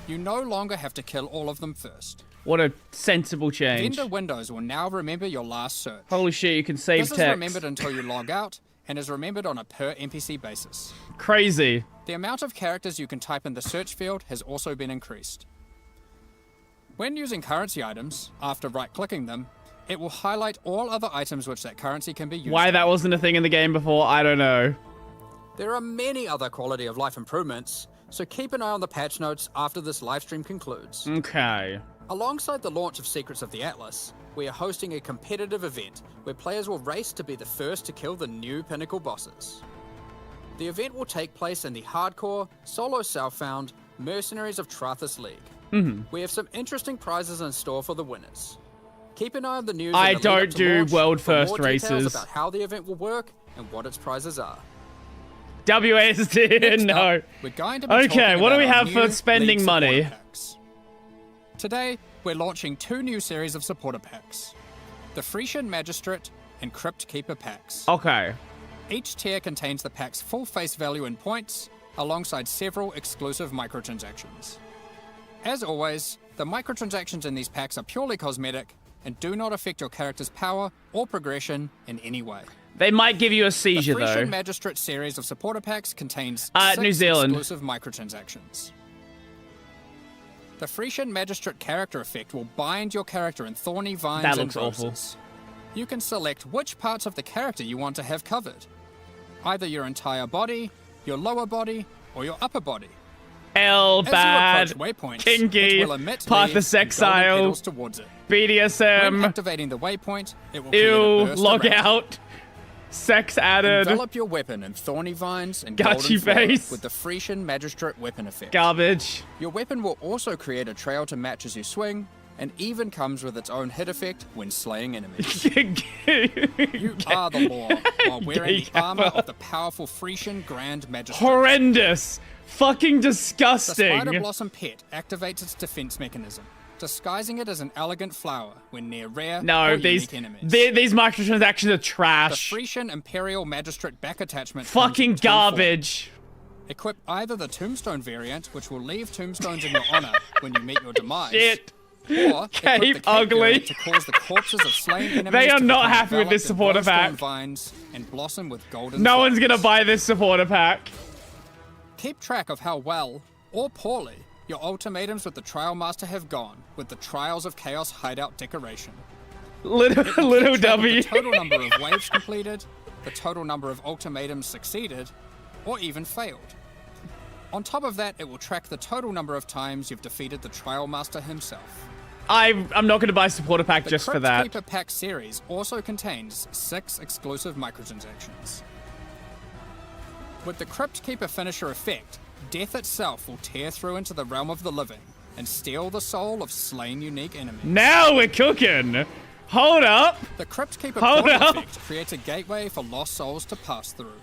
You no longer have to kill all of them first. What a sensible change. Vendor windows will now remember your last search. Holy shit, you can save This is text. remembered until you log out and is remembered on a per NPC basis. Crazy. The amount of characters you can type in the search field has also been increased. When using currency items, after right-clicking them, it will highlight all other items which that currency can be used Why for. that wasn't a thing in the game before, I don't know. There are many other quality of life improvements, so keep an eye on the patch notes after this livestream concludes. Okay. Alongside the launch of Secrets of the Atlas, we are hosting a competitive event where players will race to be the first to kill the new pinnacle bosses. The event will take place in the hardcore, solo self-found, Mercenaries of Trathus League. We have some interesting prizes in store for the winners. Keep an eye on the news. I in the lead don't up to do launch world for more first details races. about how the event will work and what its prizes are. WASD, Next no. up, we're going to be Okay, talking what do about we our have new for spending League money? supporter packs. Today, we're launching 2 new series of supporter packs. The Frisian Magistrate and Crypt Keeper packs. Okay. Each tier contains the pack's full face value in points, alongside several exclusive microtransactions. As always, the microtransactions in these packs are purely cosmetic and do not affect your character's power or progression in any way. They might give you a The seizure, though. Frisian Magistrate series of supporter packs contains New 6 Zealand. exclusive microtransactions. The Frisian Magistrate character effect will bind your character in thorny vines That and looks awful. roses. You can select which parts of the character you want to have covered. Either your entire body, your lower body, or your upper body. L As bad, you approach waypoints, kinky, it will emit Path leaves of and golden Exile, petals towards it. When BDSM, activating the waypoint, it will create a ew, burst log around. out, sex added, Envelop your weapon in thorny vines and Gotchy golden flora face. with the Frisian Magistrate weapon effect. garbage. Your weapon will also create a trail to match as you swing, and even comes with its own hit effect when slaying enemies. You are the law, while wearing the armor of the powerful Frisian Grand Magistrate. Horrendous. Fucking The Spider disgusting. Blossom pet activates its defense mechanism, disguising it as an elegant flower when near rare No, or these unique enemies. these microtransactions are The trash. Frisian Imperial Magistrate back attachment comes Fucking in 2 forms. garbage. Equip either the Tombstone variant, which will leave tombstones in your honor when you meet your demise, Shit. or equip Cape the Cape ugly. variant to cause the corpses of slain enemies They are to not become happy with this enveloped in supporter glowstone pack. vines and blossom with golden No one's flowers. gonna buy this supporter pack. Keep track of how well, or poorly, your ultimatums with the Trial Master have gone with the Trials of Chaos hideout decoration. Little Keep little track of W. the total number of waves completed, the total number of ultimatums succeeded, or even failed. On top of that, it will track the total number of times you've defeated the Trial Master himself. I'm not gonna buy supporter pack The just for Crypt that. Keeper pack series also contains 6 exclusive microtransactions. With the Crypt Keeper finisher effect, death itself will tear through into the realm of the living and steal the soul of slain unique enemies. Now we're cooking. Hold up. The Crypt Keeper Hold portal up. effect creates a gateway for lost souls to pass through.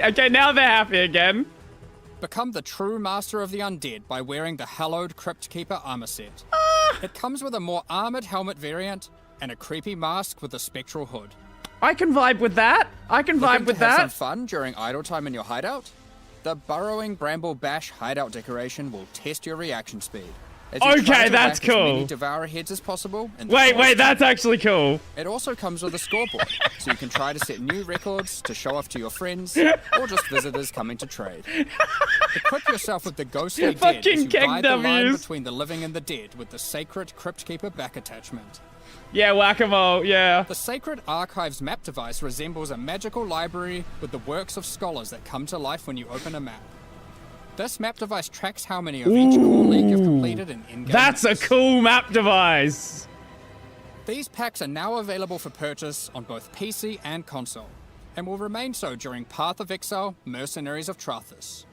Okay, now they're happy again. Become the true master of the undead by wearing the hallowed Crypt Keeper armor set. It comes with a more armored helmet variant and a creepy mask with a spectral hood. I can vibe with that. I can Looking vibe with to have some that. fun during idle time in your hideout? The Burrowing Bramble Bash hideout decoration will test your reaction speed. As you Okay, try to that's whack as many cool. Devourer heads as possible. In the Wait, shortest that's actually cool. It also comes with a scoreboard, so you can try to set new records to show off to your friends, or just visitors coming to trade. Equip yourself with the Ghostly Dead Fucking as you keg guide the line Ws. between the living and the dead with the Sacred Crypt Keeper back attachment. Yeah, whack-a-mole, yeah. The Sacred Archives map device resembles a magical library with the works of scholars that come to life when you open a map. This map device tracks how many of each core league you've completed in in-game That's a maps. cool map device. These packs are now available for purchase on both PC and console, and will remain so during Path of Exile, Mercenaries of Trathus.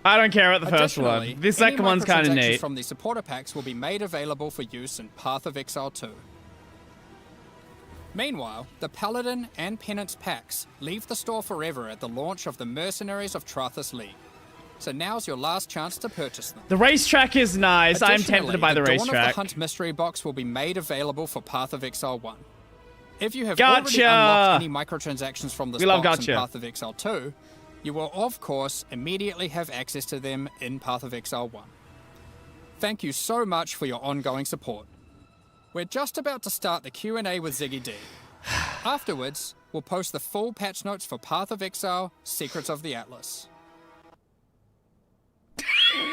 I don't care about the first Additionally, one. This any second one's kind of microtransactions neat. from the supporter packs will be made available for use in Path of Exile 2. Meanwhile, the Paladin and Penance packs leave the store forever at the launch of the Mercenaries of Trathus League. so now's your last chance to purchase them. The racetrack is nice. I'm tempted to buy the Dawn of the racetrack. Hunt mystery box will be made available for Path of Exile 1. If you have Gotcha. already unlocked any microtransactions from this We love box in gotcha. Path of Exile 2, you will of course immediately have access to them in Path of Exile 1. Thank you so much for your ongoing support. We're just about to start the Q&A with Ziggy D. Afterwards, we'll post the full patch notes for Path of Exile, Secrets of the Atlas.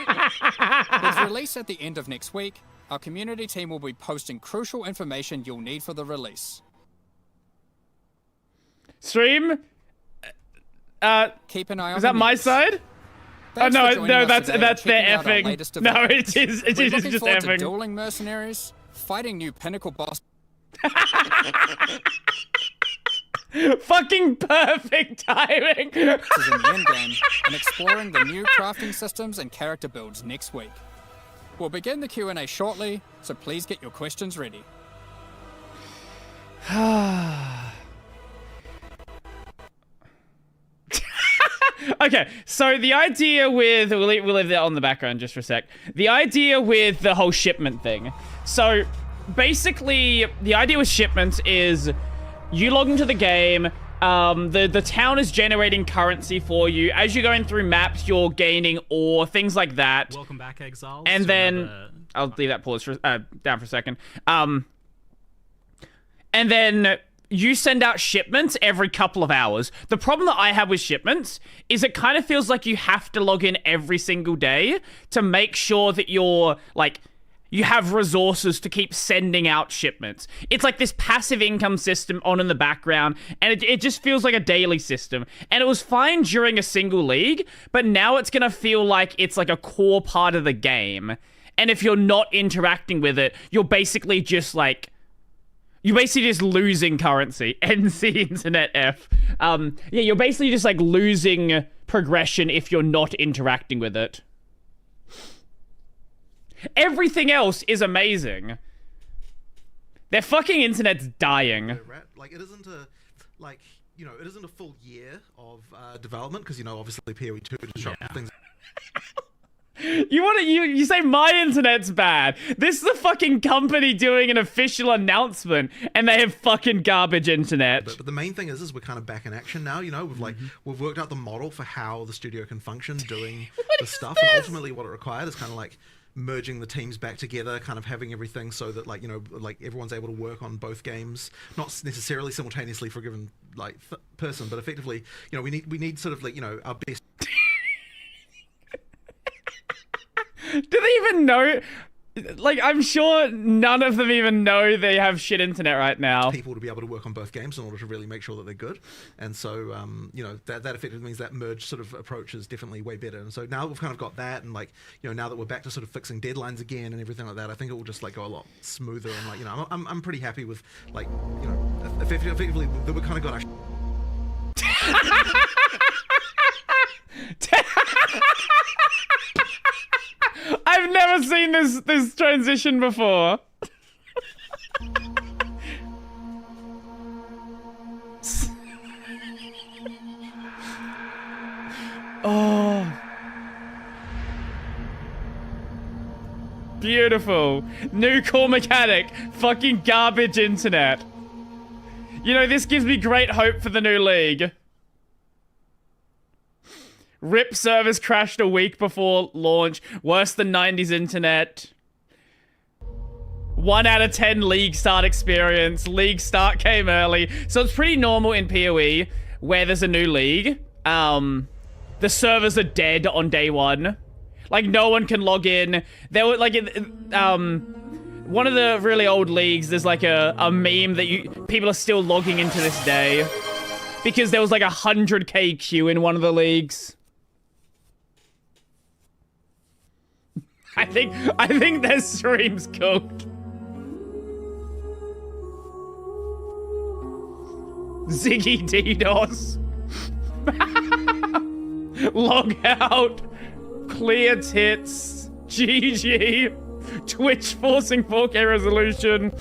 With release at the end of next week, our community team will be posting crucial information you'll need for the release. Stream? Keep an eye on Is that the my news. side? Thanks Oh, no, for joining no, us that's today their and checking out our effing. latest No, developments. it is We're looking just forward to effing. dueling mercenaries, fighting new pinnacle boss. Fucking perfect timing. In the endgame, and exploring the new crafting systems and character builds next week. We'll begin the Q&A shortly, so please get your questions ready. Okay, so the idea with... We'll leave that on the background just for a sec. The idea with the whole shipment thing. So, basically, the idea with shipments is you log into the game, the town is generating currency for you. As you're going through maps, you're gaining ore, things like that. Welcome back, Exiles. And to then... another- I'll leave that pause for, down for a second. And then... you send out shipments every couple of hours. The problem that I have with shipments is it kind of feels like you have to log in every single day to make sure that you're, like, you have resources to keep sending out shipments. It's like this passive income system on in the background, and it just feels like a daily system. And it was fine during a single league, but now it's going to feel like it's like a core part of the game. And if you're not interacting with it, you're basically just, like... you're basically just losing currency. NC Internet F. Yeah, you're basically just like losing progression if you're not interacting with it. Everything else is amazing. Their fucking internet's dying. Like, it isn't a, like, you know, it isn't a full year of development, because, you know, obviously PoE 2 disrupted things. You say my internet's bad. This is the fucking company doing an official announcement, and they have fucking garbage internet. But the main thing is we're kind of back in action now. You know, we've worked out the model for how the studio can function doing the stuff, and ultimately what it required is kind of like merging the teams back together, kind of having everything so that, like, you know, like everyone's able to work on both games, not necessarily simultaneously for a given like person, but effectively, you know, we need sort of like, you know, our best. Do they even know? Like, I'm sure none of them even know they have shit internet right now. People to be able to work on both games in order to really make sure that they're good. And so, you know, that effectively means that merged sort of approach is definitely way better. And so now that we've kind of got that, and like, you know, now that we're back to sort of fixing deadlines again and everything like that, I think it will just like go a lot smoother. And like, you know, I'm pretty happy with, like, you know, effectively that we kind of got our I've never seen this transition before. Oh. Beautiful. New core mechanic. Fucking garbage internet. You know, this gives me great hope for the new league. RIP servers crashed a week before launch. Worse than 90s internet. 1 out of 10 league start experience. League start came early. So it's pretty normal in PoE where there's a new league. The servers are dead on day one. Like, no one can log in. There were, like, one of the really old leagues, there's like a meme that people are still logging into this day. Because there was like 100k queue in one of the leagues. I think their stream's cooked. Ziggy DDoS. Log out. Clear tits. GG. Twitch forcing 4K resolution.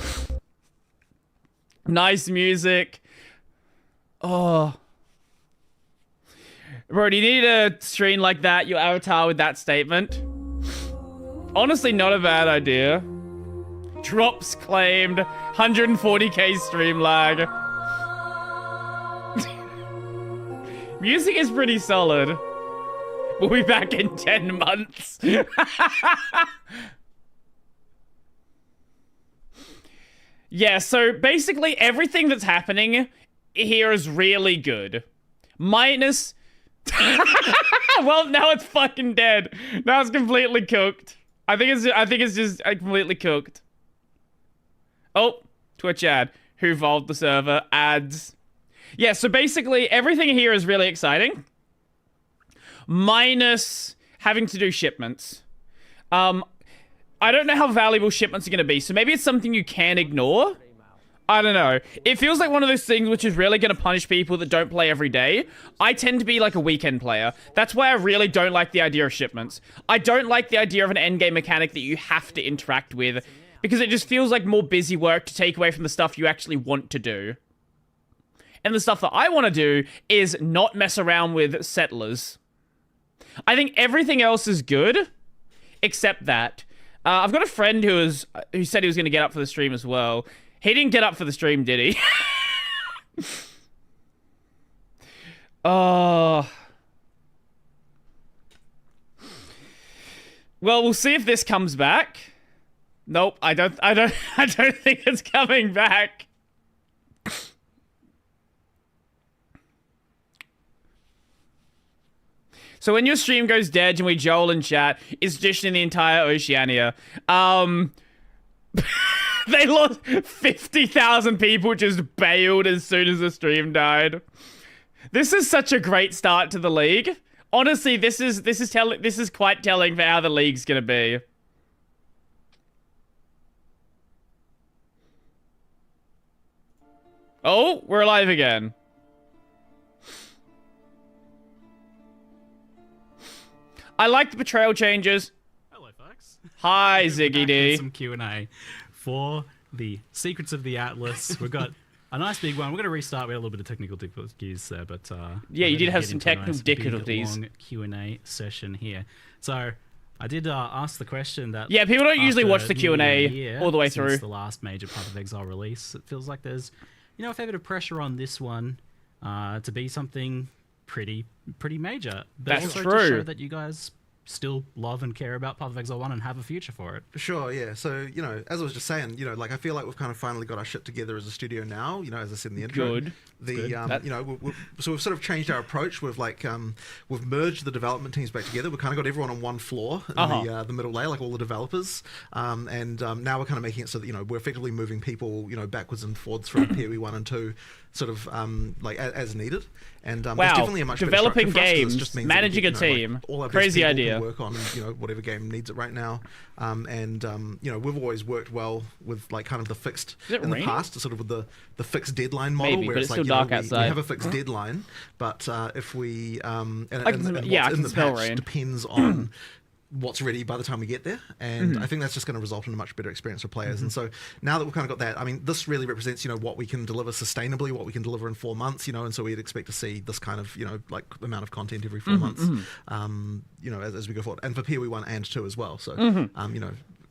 Nice music. Oh. Brodie, you need a screen like that, your avatar with that statement. Honestly, not a bad idea. Drops claimed. 140k stream lag. Music is pretty solid. We'll be back in 10 months. Yeah, so basically everything that's happening here is really good. Minus... Well, now it's fucking dead. Now it's completely cooked. I think it's just completely cooked. Oh, Twitch ad. Who evolved the server? Ads. Yeah, so basically everything here is really exciting. Minus having to do shipments. I don't know how valuable shipments are going to be, so maybe it's something you can ignore. I don't know. It feels like one of those things which is really going to punish people that don't play every day. I tend to be like a weekend player. That's why I really don't like the idea of shipments. I don't like the idea of an endgame mechanic that you have to interact with, because it just feels like more busy work to take away from the stuff you actually want to do. And the stuff that I want to do is not mess around with settlers. I think everything else is good, except that. I've got a friend who said he was going to get up for the stream as well. He didn't get up for the stream, did he? Oh. Well, we'll see if this comes back. Nope, I don't think it's coming back. So when your stream goes dead and we Joel in chat, it's just in the entire Oceania. They lost 50,000 people just bailed as soon as the stream died. This is such a great start to the league. Honestly, this is quite telling for how the league's gonna be. Oh, we're alive again. I like the betrayal changes. Hello, folks. Hi, Ziggy D. Some Q&A for the Secrets of the Atlas. We've got a nice big one. We're going to restart. We had a little bit of technical difficulties there, but yeah, you did have some technical difficulties. Long Q&A session here. So I did ask the question that. Yeah, people don't usually watch the Q&A all the way through. Since the last major Path of Exile release, it feels like there's, a fair bit of pressure on this one to be something pretty major. But That's also true. To show that you guys still love and care about Path of Exile 1 and have a future for it. Sure, yeah. So, as I was just saying, like, I feel like we've kind of finally got our shit together as a studio now, as I said in the intro. Good. So we've sort of changed our approach. We've, we've merged the development teams back together. We've kind of got everyone on one floor in the middle layer, like all the developers. Now we're kind of making it so that, we're effectively moving people, backwards and forwards from PoE 1 and 2, sort of, as needed. And there's definitely a much developing better structure for us, 'cause it games, just means managing that, a team, all our best crazy people idea. Can work on whatever game needs it right now. We've always worked well with kind of the fixed in the past, sort of with the fixed deadline model. Maybe, where but it's it's still dark we outside. have a fixed deadline, but if we and I can the smell patch rain. depends on what's ready by the time we get there, and I think that's just going to result in a much better experience for players. And so now that we've kind of got that, I mean, this really represents what we can deliver sustainably, what we can deliver in 4 months, and so we'd expect to see this kind of amount of content every 4 months, as we go forward, and for PoE 1 and 2 as well. So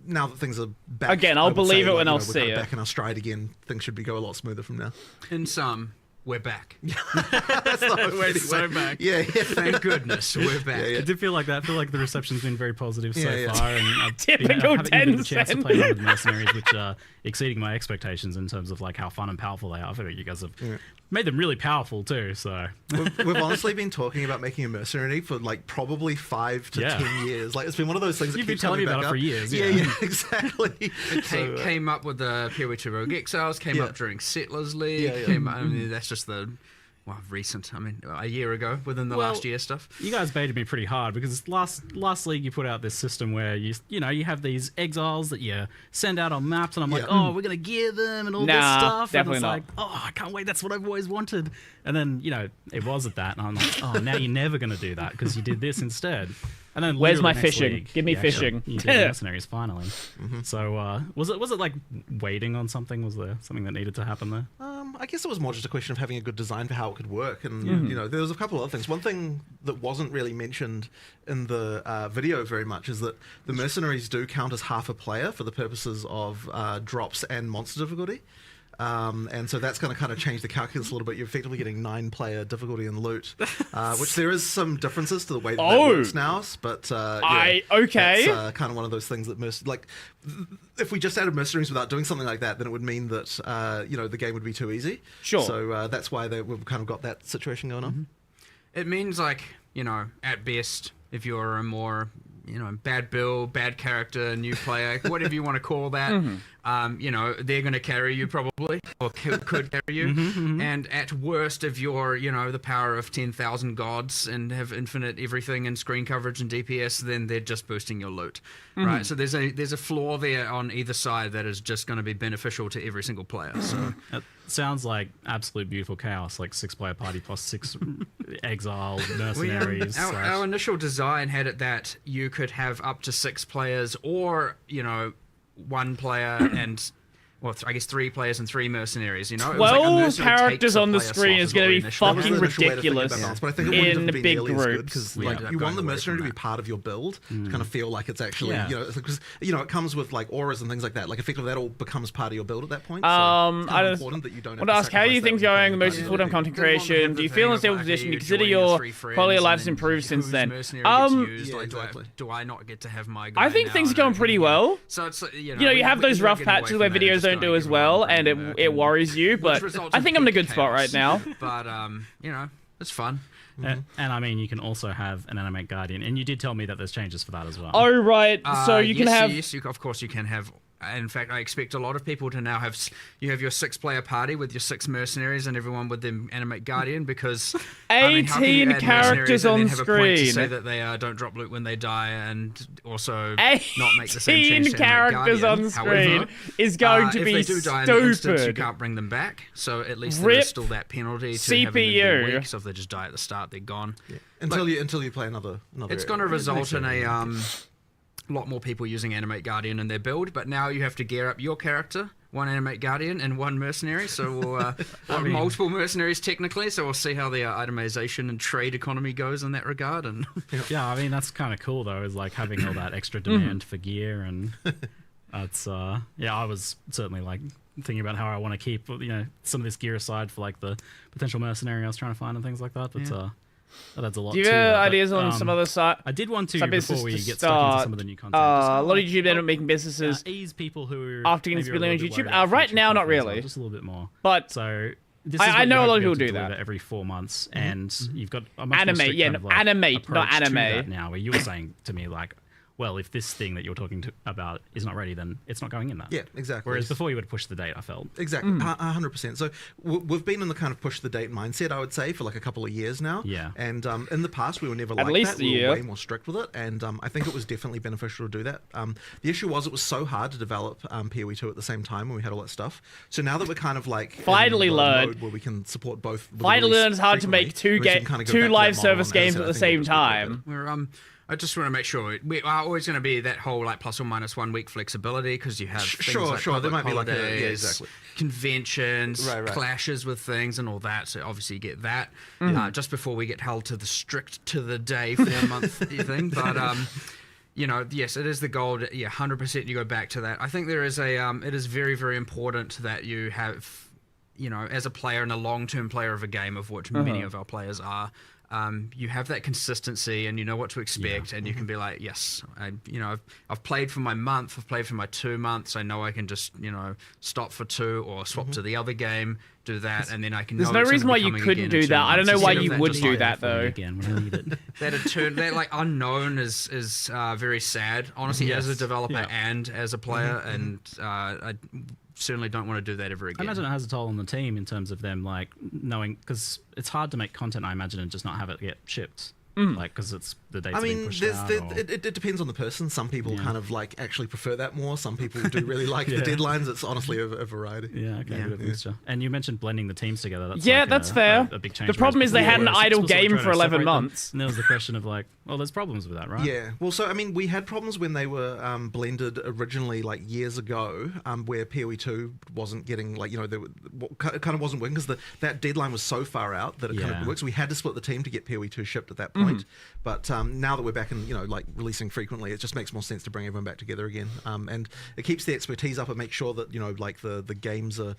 now that things are back again, I'll believe it when I'll see it. Back in our stride again, things should go a lot smoother from now. In sum, we're back. That's not We're so back. Yeah. Thank goodness we're back. Yeah. I did feel like that. I feel like the reception's been very positive so Yeah. far, and I've Typical having a bit of a chance to 10 play one with mercenaries, which are exceeding my expectations in terms of how fun and powerful they are. I feel like you guys have made them really powerful too. So we've honestly been talking about making a mercenary for probably 5 to 10 years. It's been one of those things that you've been keeps telling me coming about back it for up. years. Yeah, exactly. It came up with the PoE 2 Rogue Exiles, came up during Settlers League, Yeah. came up, that's just the recent, a year ago, within the last year stuff. You guys baited me pretty hard because last league you put out this system where you have these exiles that you send out on maps, and I'm like, oh, we're gonna gear them and all this stuff. Definitely and not. it's like, oh, I can't wait. That's what I've always wanted. And then it was at that, and I'm like, oh, now you're never gonna do that because you did this instead. And then Where's my literally next fishing? league, Give me you actually- fishing. You did mercenaries finally. So was it like waiting on something? Was there something that needed to happen there? I guess it was more just a question of having a good design for how it could work, and you know, there was a couple of other things. One thing that wasn't really mentioned in the video very much is that the mercenaries do count as half a player for the purposes of drops and monster difficulty. And so that's going to kind of change the calculus a little bit. You're effectively getting 9-player difficulty and loot, which there is some differences to the way that works now. But okay, that's kind of one of those things that if we just added mercenaries without doing something like that, then it would mean that you know, the game would be too easy. Sure. So that's why we've kind of got that situation going on. It means, like, you know, at best, if you're a more, you know, bad build, bad character, new player, whatever you want to call that, you know, they're going to carry you probably, or could carry you. And at worst, if you're, you know, the power of 10,000 gods and have infinite everything and screen coverage and DPS, then they're just boosting your loot, right? So there's a flaw there on either side that is just going to be beneficial to every single player. So It sounds like absolute beautiful chaos, like 6-player party plus 6 exile mercenaries. Our initial design had it that you could have up to 6 players, or, you know, 1 player and, well, I guess 3 players and 3 mercenaries, you know? 12 characters on the screen is going to be fucking ridiculous but I think it wouldn't in have been big nearly as good, groups. because like, you want the mercenary to be part of your build to kind of feel like it's actually, you know, because, you know, it comes with like auras and things like that. Like, effectively that all becomes part of your build at that point. So it's kind of important that you don't have want to to ask, how are you sacrifice things that going? when Most you full-time play content creation. Do you feel in a stable position? You consider your quality of life has improved since then? Do I not get to have my guy I think now? things are going pretty well. So it's, You know, you have those rough patches where videos don't do as well, and it worries you, but I think I'm in a good spot right now. But, you know, it's fun. And I mean, you can also have an animate guardian, and you did tell me that there's changes for that as well. Oh, right. So you can have... Yes, of course you can have... In fact, I expect a lot of people to now have... You have your 6-player party with your 6 mercenaries and everyone with them animate guardian, because... 18 characters on have a point to screen. say that they don't drop loot when they die, and also not make the same 18 change to characters animate on guardian. screen is going to if be they do die in an instance, you stupid. can't bring them back, so at least Rip there is still that penalty to having them CPU. be weak, so if they just die at the start, they're gone. until you play another It's going to result in a lot more people using Animate Guardian in their build, but now you have to gear up your character, 1 Animate Guardian and 1 mercenary, so we'll multiple mercenaries technically, so we'll see how the itemization and trade economy goes in that regard. And Yeah, I mean, that's kind of cool, though, is like having all that extra demand for gear, and that's, yeah, I was certainly like thinking about how I want to keep, you know, some of this gear aside for like the potential mercenary I was trying to find and things like that, but that adds a lot Do you to have that. ideas on some other side? I did want to, side before business we to get stuck into start, some of the new content. a lot of YouTube end up making businesses ease people who after getting maybe are a spilling on little bit YouTube. worried about Right future now, not content as well, really. just a little bit more. But So this is I what know you a lot have of to people be able do to that. deliver every 4 months, and you've got a much more Animate, strict yeah, kind of, like, animate, not approach to anime. that now, where you were saying to me like, well, if this thing that you're talking about is not ready, then it's not going in that. Yeah, exactly. Whereas before you would push the date, I felt. Exactly, 100%. So we've been in the kind of push the date mindset, I would say, for like a couple of years now. Yeah. And in the past, we were never like least that. a We year. were way more strict with it, and I think it was definitely beneficial to do that. The issue was it was so hard to develop PoE2 at the same time when we had all that stuff. So now that we're kind of like Finally in the learned. mode where we can support both. with the Finally release learned it's hard to make frequently, we can kind of go back two to live that model, service and as I games said, at I the think it same was pretty good. time. we're I just want to make sure we are always going to be that whole like plus or minus 1 week flexibility, because you have things Sure, like sure. There public might be like a- yeah, holidays, exactly. conventions, Right. clashes with things and all that. So obviously you get that just before we get held to the strict to the day 4 month thing. But you know, yes, it is the goal. 100% you go back to that. I think there is a it is very, very important that you have, you know, as a player and a long-term player of a game, of which many of our players are, you have that consistency and you know what to expect, and you can be like, yes, I've played for my month, I've played for my 2 months, I know I can just, you know, stop for 2 or swap to the other game, do that, and then I can. There's know no it's reason gonna why be you coming couldn't again in do 2 that. I don't months, know why instead you of would just do like- that though. Again, when I need it. that like unknown is very sad, honestly, as a developer and as a player, and I certainly don't want to do that ever I again. imagine it has a toll on the team in terms of them like knowing, because it's hard to make content, I imagine, and just not have it get shipped. Like, because it's the dates being pushed out? It depends on the person. Some people kind of like actually prefer that more. Some people do really like the deadlines. It's honestly a variety. Yeah, okay, a bit of a mixture. And you mentioned blending the teams together. That's that's fair. A big change. The problem is they had an idle People sort of game try for to 11 separate months. them. And there was the question of like, well, there's problems with that, right? Yeah. Well, so I mean, we had problems when they were blended originally, like years ago, where PoE 2 wasn't getting like kind of wasn't working because that deadline was so far out that it kind of works. So we had to split the team to get PoE 2 shipped at that point. But now that we're back and like releasing frequently, it just makes more sense to bring everyone back together again. And it keeps the expertise up and makes sure that like the games are.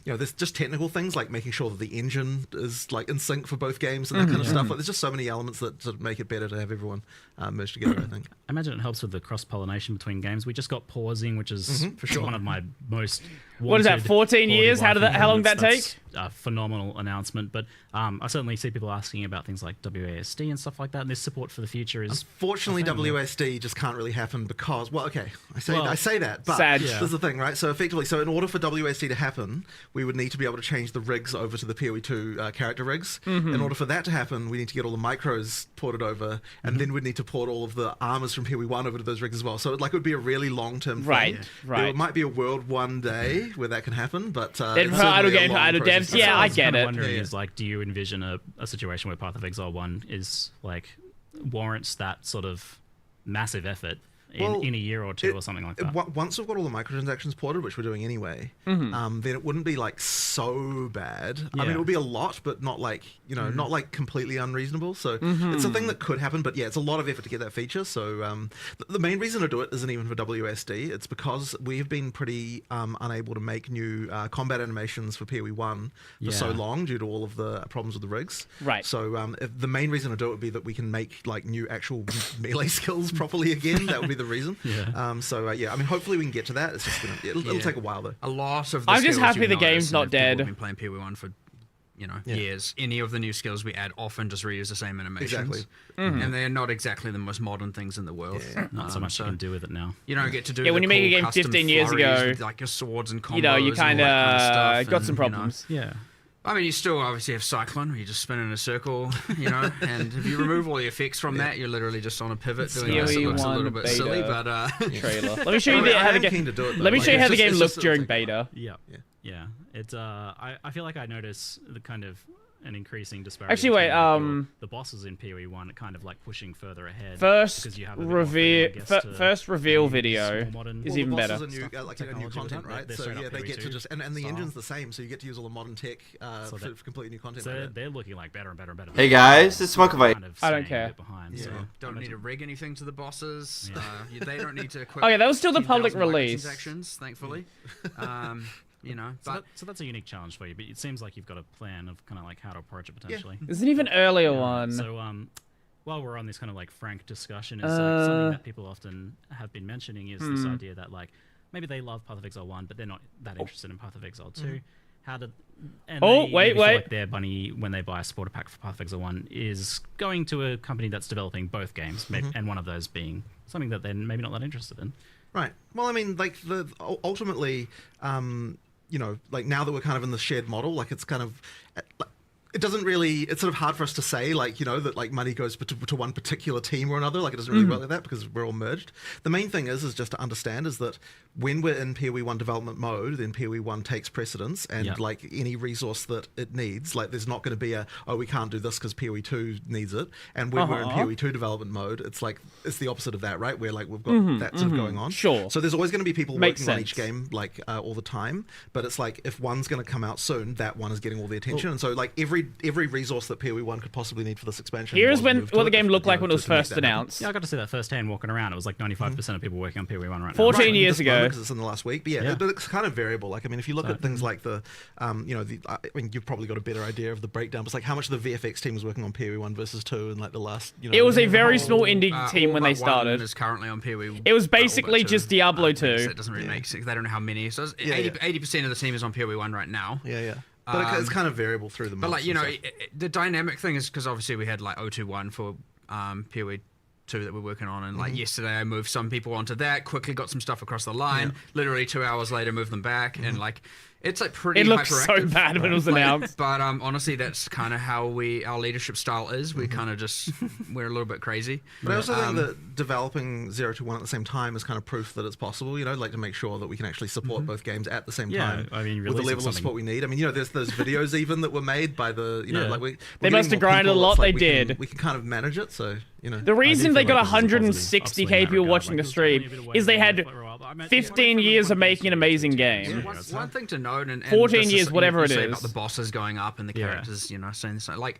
There's just technical things like making sure that the engine is like in sync for both games and that kind of stuff. Like, there's just so many elements that sort of make it better to have everyone merged together, I think. I imagine it helps with the cross-pollination between games. We just got pausing, which is for sure one of my most What is that, 14 years? How long did that take? A phenomenal announcement. But I certainly see people asking about things like WASD and stuff like that, and this support for the future is... Unfortunately, WASD just can't really happen because... Well, okay, I say that, but sad. This is the thing, right? So effectively, in order for WASD to happen, we would need to be able to change the rigs over to the PoE2 character rigs. In order for that to happen, we need to get all the micros ported over, and then we'd need to port all of the armors from PoE1 over to those rigs as well. So it would be a really long-term thing. Right. There might be a world one day where that can happen, but Then for idle game, for idle devs, yeah, I get it. Wondering is like, do you envision a situation where Path of Exile 1 is like warrants that sort of massive effort in a year or two or something like that? Once we've got all the microtransactions ported, which we're doing anyway, then it wouldn't be like so bad. I mean, it would be a lot, but not like not like completely unreasonable. So it's a thing that could happen, but yeah, it's a lot of effort to get that feature. So the main reason to do it isn't even for WSD. It's because we've been pretty unable to make new combat animations for PoE1 for so long due to all of the problems with the rigs. Right. So the main reason to do it would be that we can make like new actual melee skills properly again. That would be the reason. I mean, hopefully we can get to that. It's just it'll take a while though. A lot of the I'm just skills happy you the notice, game's not and if people dead. have been playing PoE1 for years. Any of the new skills we add often just reuse the same animations. Exactly. And they're not exactly the most modern things in the world. Not so much you can do with it now. You don't get to do when you make a game 15 years ago, with, like your swords and combos. You kind of got some problems. Yeah. I mean, you still obviously have Cyclone, where you just spin in a circle, and if you remove all the effects from that, you're literally just on a pivot doing this. It looks a little bit silly, but... trailer. Let me show you how the game... Let me show you how the game looked during beta. Yeah. It's I feel like I notice the kind of an increasing disparity. Actually, wait. The bosses in PoE1 are kind of like pushing further ahead. First reveal video is even better. The bosses are new content, right? So yeah, they get to just and the engine's the same, so you get to use all the modern tech for completely new content. So they're looking like better and better and better. Hey guys, it's Smokevite. I don't care. Don't need to rig anything to the bosses. They don't need to equip. Okay, that was still the public 10,000 release. Transactions, thankfully. So that's a unique challenge for you, but it seems like you've got a plan of kind of like how to approach it potentially. There's an even earlier one. So while we're on this kind of like frank discussion, it's like something that people often have been mentioning is this idea that like maybe they love Path of Exile 1, but they're not that interested in Path of Exile 2. Wait. Like their money when they buy a supporter pack for Path of Exile 1 is going to a company that's developing both games, and one of those being something that they're maybe not that interested in. Right. Well, I mean, like ultimately, like now that we're kind of in the shared model, like it's kind of, it doesn't really, it's sort of hard for us to say, like, that like money goes to one particular team or another. Like it doesn't really work like that because we're all merged. The main thing is just to understand is that when we're in PoE1 development mode, then PoE1 takes precedence, and like any resource that it needs, like there's not going to be we can't do this because PoE2 needs it. And when we're in PoE2 development mode, it's like, it's the opposite of that, right? Where like we've got that sort of going on. Sure. So there's always going to be people working on each game, like all the time. But it's like, if one's going to come out soon, that one is getting all the attention. And so like every resource that PoE1 could possibly need for this expansion. Here's what the game looked like when it was first announced. Yeah, I got to see that firsthand walking around. It was like 95% of people working on PoE1 right now. 14 years ago. Because it's in the last week. But yeah, but it's kind of variable. Like, I mean, if you look at things like I mean, you've probably got a better idea of the breakdown. But it's like how much of the VFX team was working on PoE1 versus 2 in like the last, It was a very small indie team when they started. Is currently on PoE. It was basically just Diablo 2. It doesn't really make sense. They don't know how many. So 80% of the team is on PoE1 right now. Yeah. But it's kind of variable through the months. But like, the dynamic thing is because obviously we had like 021 for PoE 2 that we're working on, and like yesterday I moved some people onto that, quickly got some stuff across the line, literally 2 hours later moved them back, and like it's like pretty It looked so hyperactive. bad when it was announced. But honestly, that's kind of how our leadership style is. We kind of just we're a little bit crazy. But I also think that developing 0 to 1 at the same time is kind of proof that it's possible. You know, like to make sure that we can actually support both games at the same time. I mean, with the releasing level of support we need. I mean, you know, there's those videos even that were made by the, you know, like They must have grinded a lot. They We can kind of manage it. So you know, The reason they feel got like this is a positive 160k upswing in that people regard. watching the Like, there's definitely a stream bit of is they waiting had for a while, but I imagine 15 years of making an amazing game. One thing to note, and 14 this years, is, whatever you it say is. about the bosses going up and the characters, you know, saying this, like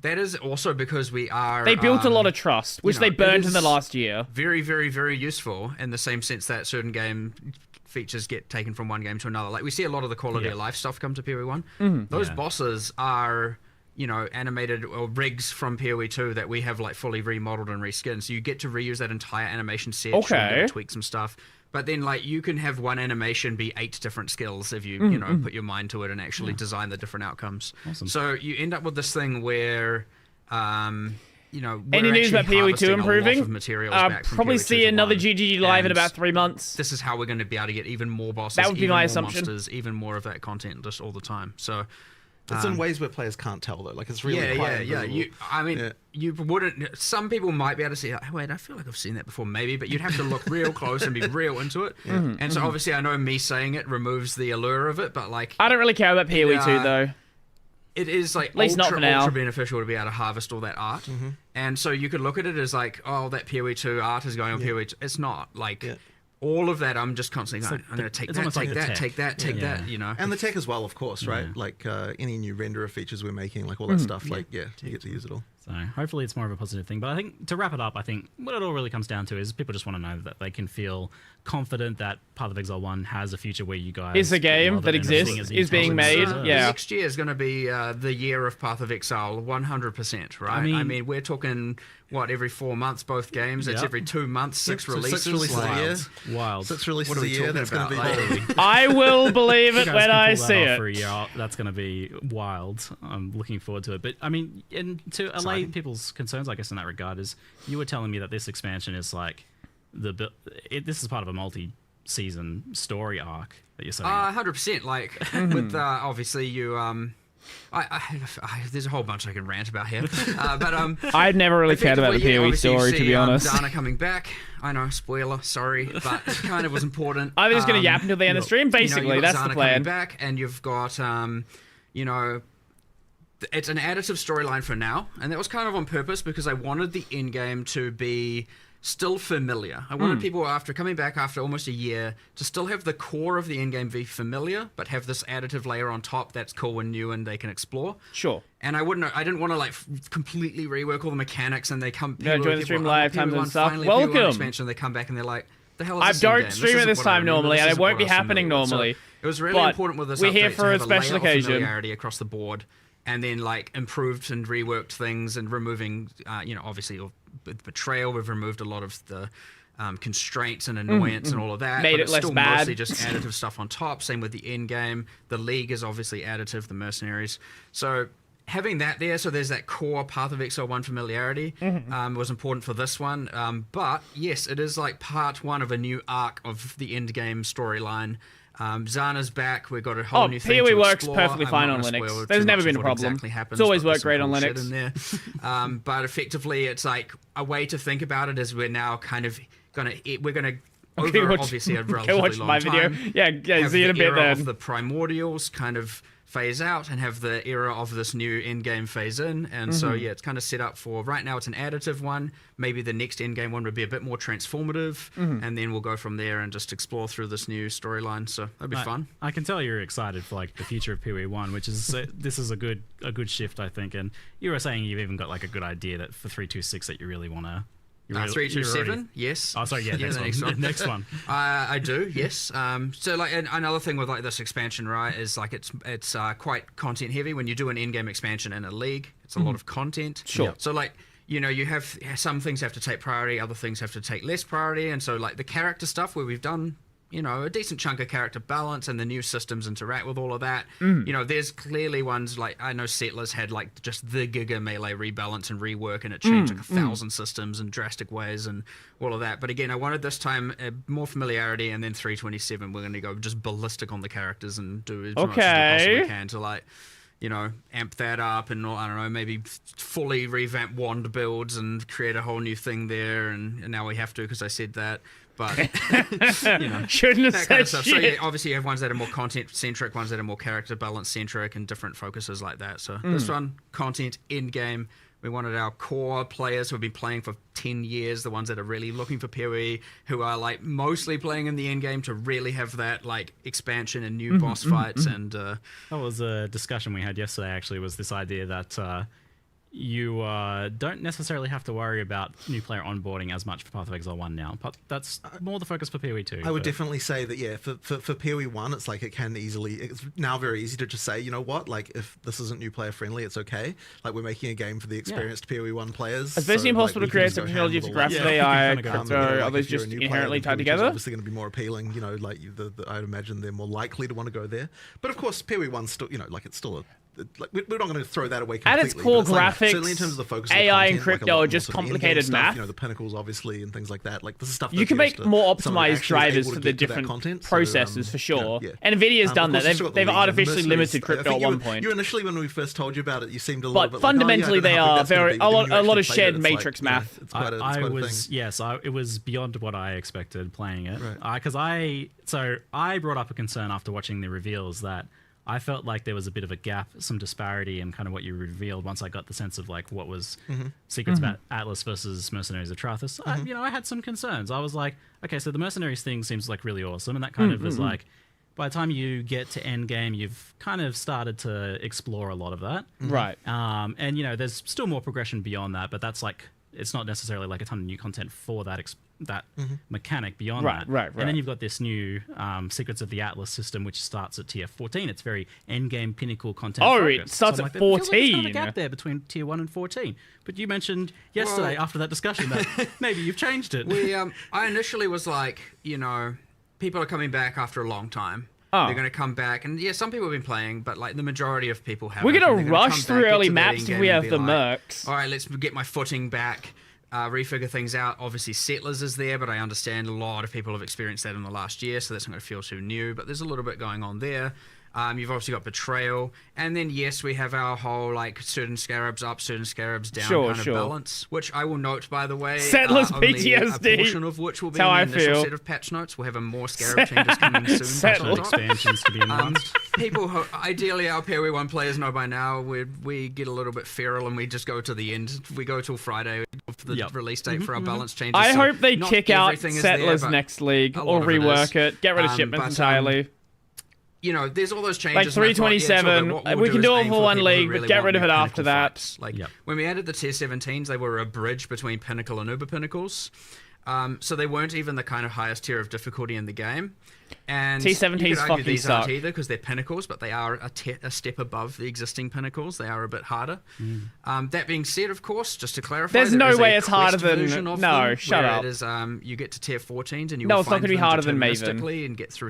that is also because we are They built a lot of trust, which know, they it burned in the is last year. very, very, very useful in the same sense that certain game features get taken from one game to another. Like we see a lot of the quality of life stuff come to PoE 1. Those bosses are, you know, animated or rigs from PoE 2 that we have like fully remodeled and reskinned. So you get to reuse that entire animation set. Okay. Tweak some stuff. But then, like, you can have one animation be 8 different skills if you, you know, put your mind to it and actually design the different outcomes. Awesome. So you end up with this thing where, you know, we're Any news actually about PoE 2 harvesting a lot improving? of materials back from Probably PoE 2 see to another 1. GGG live in And about 3 months. This is how we're going to be able to get even more bosses. That would be even my more assumption. Monsters, even more of that content just all the time. So. it's in ways where players can't tell though. Like it's really quite invisible. I mean, you wouldn't. Some people might be able to see. Like, wait, I feel like I've seen that before, maybe. But you'd have to look real close and be real into it. And so obviously, I know me saying it removes the allure of it, but like, I don't really care about PoE 2 though. it is like least not for now. ultra beneficial to be able to harvest all that art. And so you could look at it as like, oh, that PoE 2 art is going on PoE 2. It's not like. All of that, I'm just constantly going, I'm going to take it's that, almost take like the that, tech. take that, take that, you know. And the tech as well, of course, right? Like any new renderer features we're making, like all that stuff. Like you get to use it all. So hopefully it's more of a positive thing. But I think to wrap it up, I think what it all really comes down to is people just want to know that they can feel confident that Path of Exile 1 has a future where you guys... Is a game love that it and exists, everything is being made, deserves. yeah. Next year is going to be the year of Path of Exile, 100%, right? I mean, we're talking, what, every 4 months, both games? It's Yep. every 2 months, 6 So releases. 6 releases a year. Wild. 6 releases What are a we year. talking That's going about? to be Like, I will believe You it guys when can I pull that see off it. for a year. That's going to be wild. I'm looking forward to it. But I mean, and to allay people's concerns, I guess in that regard, is you were telling me that this expansion is like this is part of a multi-season story arc that you're saying. 100%. Like, with obviously you. There's a whole bunch I can rant about here, but I'd never really cared about the effectively, PoE obviously you story, to see, be honest. Dana coming back. I know, spoiler, sorry, but it kind of was important. I'm just going to yap until the end of the stream. You know, Basically, you've got that's the Zana plan. coming back, and you've got, you know, it's an additive storyline for now, and that was kind of on purpose because I wanted the end game to be still familiar. I wanted people after coming back after almost a year to still have the core of the end game be familiar, but have this additive layer on top that's cool and new and they can explore. Sure. And I didn't want to like completely rework all the mechanics, and they come. Join the stream live times and stuff. Finally, Welcome. expansion. They come back and they're like, "The hell is I this new don't game? stream This at this isn't what I time remember. normally, This and it isn't won't what be I was happening familiar with." So normally. it was really But important with this. we're here update for to a have special layer of occasion. familiarity across the board, and then like improved and reworked things and removing, you know, obviously with betrayal, we've removed a lot of the constraints and annoyance and all of that. Made but it it's less still bad. mostly just additive stuff on top. Same with the end game. The League is obviously additive. The Mercenaries. So having that there, so there's that core Path of Exile 1 familiarity was important for this one. But yes, it is like part one of a new arc of the end game storyline. Zana's back. We've got a whole new thing PoE to works explore. perfectly I'm fine not on gonna Linux. spoil There's too never much been of a what problem. exactly happens, It's always but there's worked some great on cool shit Linux. in there. But effectively, it's like a way to think about it is we're now kind of we're gonna over obviously a relatively go watch long my video. time, Yeah, have see you in a the bit era then. of the primordials kind of phase out and have the era of this new end game phase in. And so yeah, it's kind of set up for right now. It's an additive one. Maybe the next end game one would be a bit more transformative, and then we'll go from there and just explore through this new storyline. So that'd be fun. I can tell you're excited for like the future of PoE 1, which is this is a good shift, I think. And you were saying you've even got like a good idea that for 3.26 that you really want to. 3.27, yes. Oh, sorry, yeah, the next one. Next one. I do, yes. So like another thing with like this expansion, right, is like it's quite content heavy. When you do an in-game expansion in a league, it's a lot of content. Sure. So like, you know, you have some things have to take priority, other things have to take less priority, and so like the character stuff where we've done a decent chunk of character balance, and the new systems interact with all of that. There's clearly ones like, I know Settlers had like just the giga melee rebalance and rework, and it changed like 1,000 systems in drastic ways and all of that. But again, I wanted this time more familiarity, and then 3.27 we're going to go just ballistic on the characters and do as much as we possibly can to like, amp that up, and I don't know, maybe fully revamp wand builds and create a whole new thing there. And now we have to because I said that. But shouldn't have that said kind of stuff. shit. So yeah, obviously you have ones that are more content centric, ones that are more character balance centric, and different focuses like that. So this one, content in game. We wanted our core players who have been playing for 10 years, the ones that are really looking for PoE, who are like mostly playing in the end game, to really have that like expansion and new boss fights. And that was a discussion we had yesterday. Actually, was this idea that you don't necessarily have to worry about new player onboarding as much for Path of Exile 1 now. But that's more the focus for PoE 2. I would definitely say that, yeah, for PoE 1, it's like it's now very easy to just say, you know what, like if this isn't new player friendly, it's okay. Like we're making a game for the experienced PoE 1 players. It's basically impossible to create technology to graph AI, crypto, are those just inherently tied together? Obviously going to be more appealing, like I'd imagine they're more likely to want to go there. But of course, PoE 1's still, like it's still we're not going to throw that away completely. At its core, graphics, certainly in terms of the focus AI of the and crypto are just complicated stuff, math. the pinnacles, obviously, and things like that. Like this is stuff you can make more optimized drivers for the different processors, for sure. And Nvidia's done that. They've artificially limited crypto at one point. You initially, when we first told you about it, you seemed a little bit. But fundamentally, they are a lot of shared matrix math. It was beyond what I expected playing it. Because I brought up a concern after watching the reveals that I felt like there was a bit of a gap, some disparity in kind of what you revealed once I got the sense of like what was secrets about Atlas versus Mercenaries of Trathus. I had some concerns. I was like, okay, so the Mercenaries thing seems like really awesome, and that kind of is like, by the time you get to end game, you've kind of started to explore a lot of that. Right. And there's still more progression beyond that, but that's like, it's not necessarily like a ton of new content for that mechanic beyond that. Right. And then you've got this new Secrets of the Atlas system, which starts at tier 14. It's very endgame pinnacle content. It starts at 14. There's kind of a gap there between tier 1 and 14. But you mentioned yesterday after that discussion that maybe you've changed it. I initially was like, people are coming back after a long time. They're going to come back, and some people have been playing, but like the majority of people haven't. We're going to rush through early maps if we have the mercs. All right, let's get my footing back, refigure things out. Obviously, Settlers is there, but I understand a lot of people have experienced that in the last year, so that's not going to feel too new, but there's a little bit going on there. You've obviously got Betrayal, and then we have our whole like certain scarabs up, certain scarabs down kind of balance, which I will note, by the way, Settlers only PTSD. a portion of which will be in the initial set of patch notes. We'll have a more scarab changes coming soon. Expansions to be announced. People who, ideally our PoE 1 players know by now, we get a little bit feral and we just go to the end. We go till Friday for the release date for our balance changes. I hope they kick out Settlers next league or rework it. Get rid of shipments entirely. There's all those changes. Like 3.27, we can do it for one league, but get rid of it after that. When we added the tier 17s, they were a bridge between Pinnacle and Uber Pinnacles. So they weren't even the kind of highest tier of difficulty in the game. And T17s fucking these suck. aren't either because they're Pinnacles, but they are a step above the existing Pinnacles. They are a bit harder. That being said, of course, just to clarify, there's no way it's harder than shut up. It is, you get to tier 14s and you will will it's not find going to be harder than Maven and get through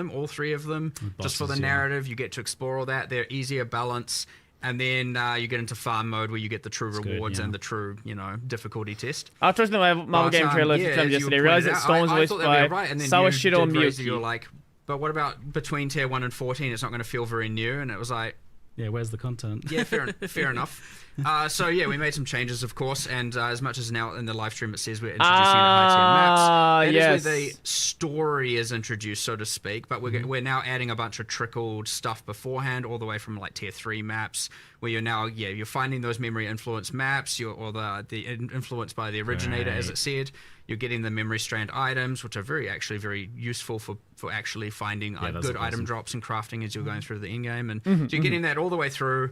all three of them. Just for the narrative, you get to explore all that. They're easier balance. And then you get into farm mode where you get the true rewards and the true, difficulty test. After watching the Marvel Game trailer yesterday, I realized that Storm was voiced by Sawashiro Miyuki. But what about between tier 1 and 14? It's not going to feel very new. And it was like, where's the content? Yeah, fair enough. We made some changes, of course, and as much as now in the live stream it says we're introducing the high tier maps, that is where the story is introduced, so to speak, but we're now adding a bunch of trickled stuff beforehand, all the way from like tier 3 maps, where you're now, you're finding those memory influence maps, or the influenced by the originator, as it said. You're getting the memory strand items, which are very useful for actually finding good item drops and crafting as you're going through the in-game. And so you're getting that all the way through.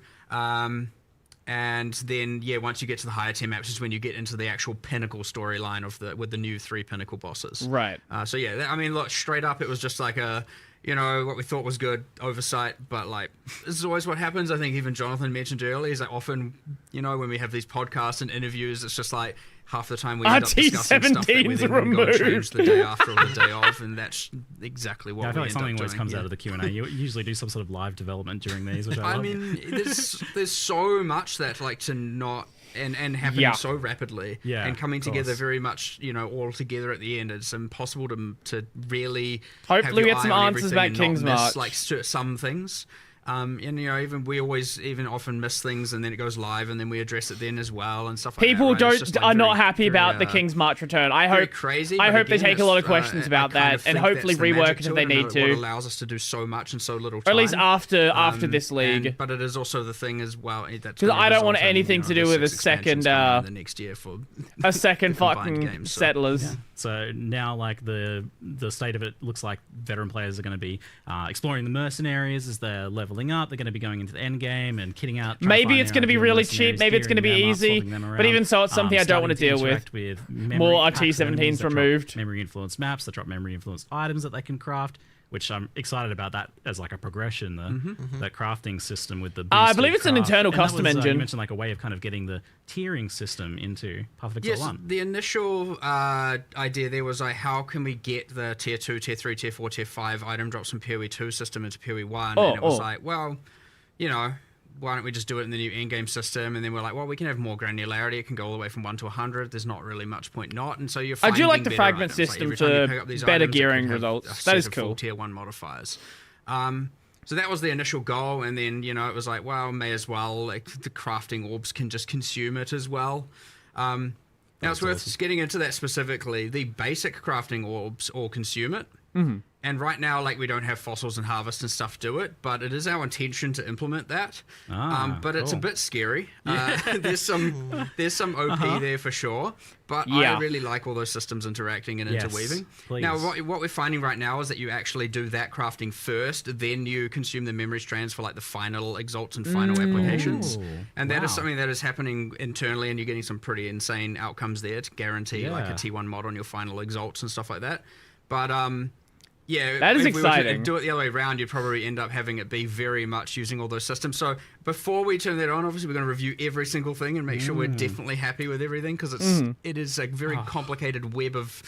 And then, once you get to the higher tier maps is when you get into the actual Pinnacle storyline with the new 3 Pinnacle bosses. Right. Look, straight up, it was just like what we thought was good oversight, but like, this is always what happens. I think even Jonathan mentioned earlier, is like often, when we have these podcasts and interviews, it's just like, half the time we end up discussing stuff that we then go and change the day after or the day of, and that's exactly what I feel we like end something up always doing. comes out of the Q&A. You usually do some sort of live development during these, which I love. mean, there's so much that to not and happening so rapidly and coming together very much, all together at the end. It's impossible to really Hopefully we get some answers about King's March. like some things. And even we always often miss things, and then it goes live, and then we address it then as well, and stuff like People that. Right? are not happy about the King's March return. I hope crazy. I but hope they again, take a lot of it's, questions about I kind that, of and think hopefully that's the rework magic it to if they and need what to. allows us to do so much in so little Or time. at least after this league. But it is also the thing as well. Because I don't want anything to do with a second the next year for a second combined fucking games, so. Settlers. So now, the state of it looks like veteran players are going to be exploring the mercenaries as they're leveling up. They're going to be going into the end game and kitting out. Maybe it's going to be really cheap. Maybe it's going to be easy. But even so, it's something I don't want to deal with. More RT17s removed. Memory influenced maps that drop memory influenced items that they can craft, which I'm excited about that as a progression. The crafting system with the. I believe it's an craft. internal And that custom was, engine. You mentioned a way of kind of getting the tiering system into Path of Exile 1. The initial idea there was how can we get the tier 2, tier 3, tier 4, tier 5 item drops from PoE 2 system into PoE 1, and it was why don't we just do it in the new endgame system? And then we're like, well, we can have more granularity. It can go all the way from 1 to 100. There's not really much point not. And so you're I finding do like the better fragment items. system every time you for pick up these better items, it gearing could have results. a That set is of cool. full tier 1 modifiers. So that was the initial goal. And then, it was like, well, may as well. The crafting orbs can just consume it as well. Now, it's worth getting into that specifically. The basic crafting orbs all consume it. Mm-hmm. And right now, we don't have fossils and harvest and stuff do it, but it is our intention to implement that. But it's a bit scary. There's some OP there for sure, but I really like all those systems interacting and interweaving. Please. Now, what we're finding right now is that you actually do that crafting first, then you consume the memory strands for the final exalts and final applications. And that is something that is happening internally, and you're getting some pretty insane outcomes there to guarantee a T1 mod on your final exalts and stuff like that. But that is if exciting. We were to do it the other way around, you'd probably end up having it be very much using all those systems. So before we turn that on, obviously we're going to review every single thing and make sure we're definitely happy with everything, because it is a very complicated web of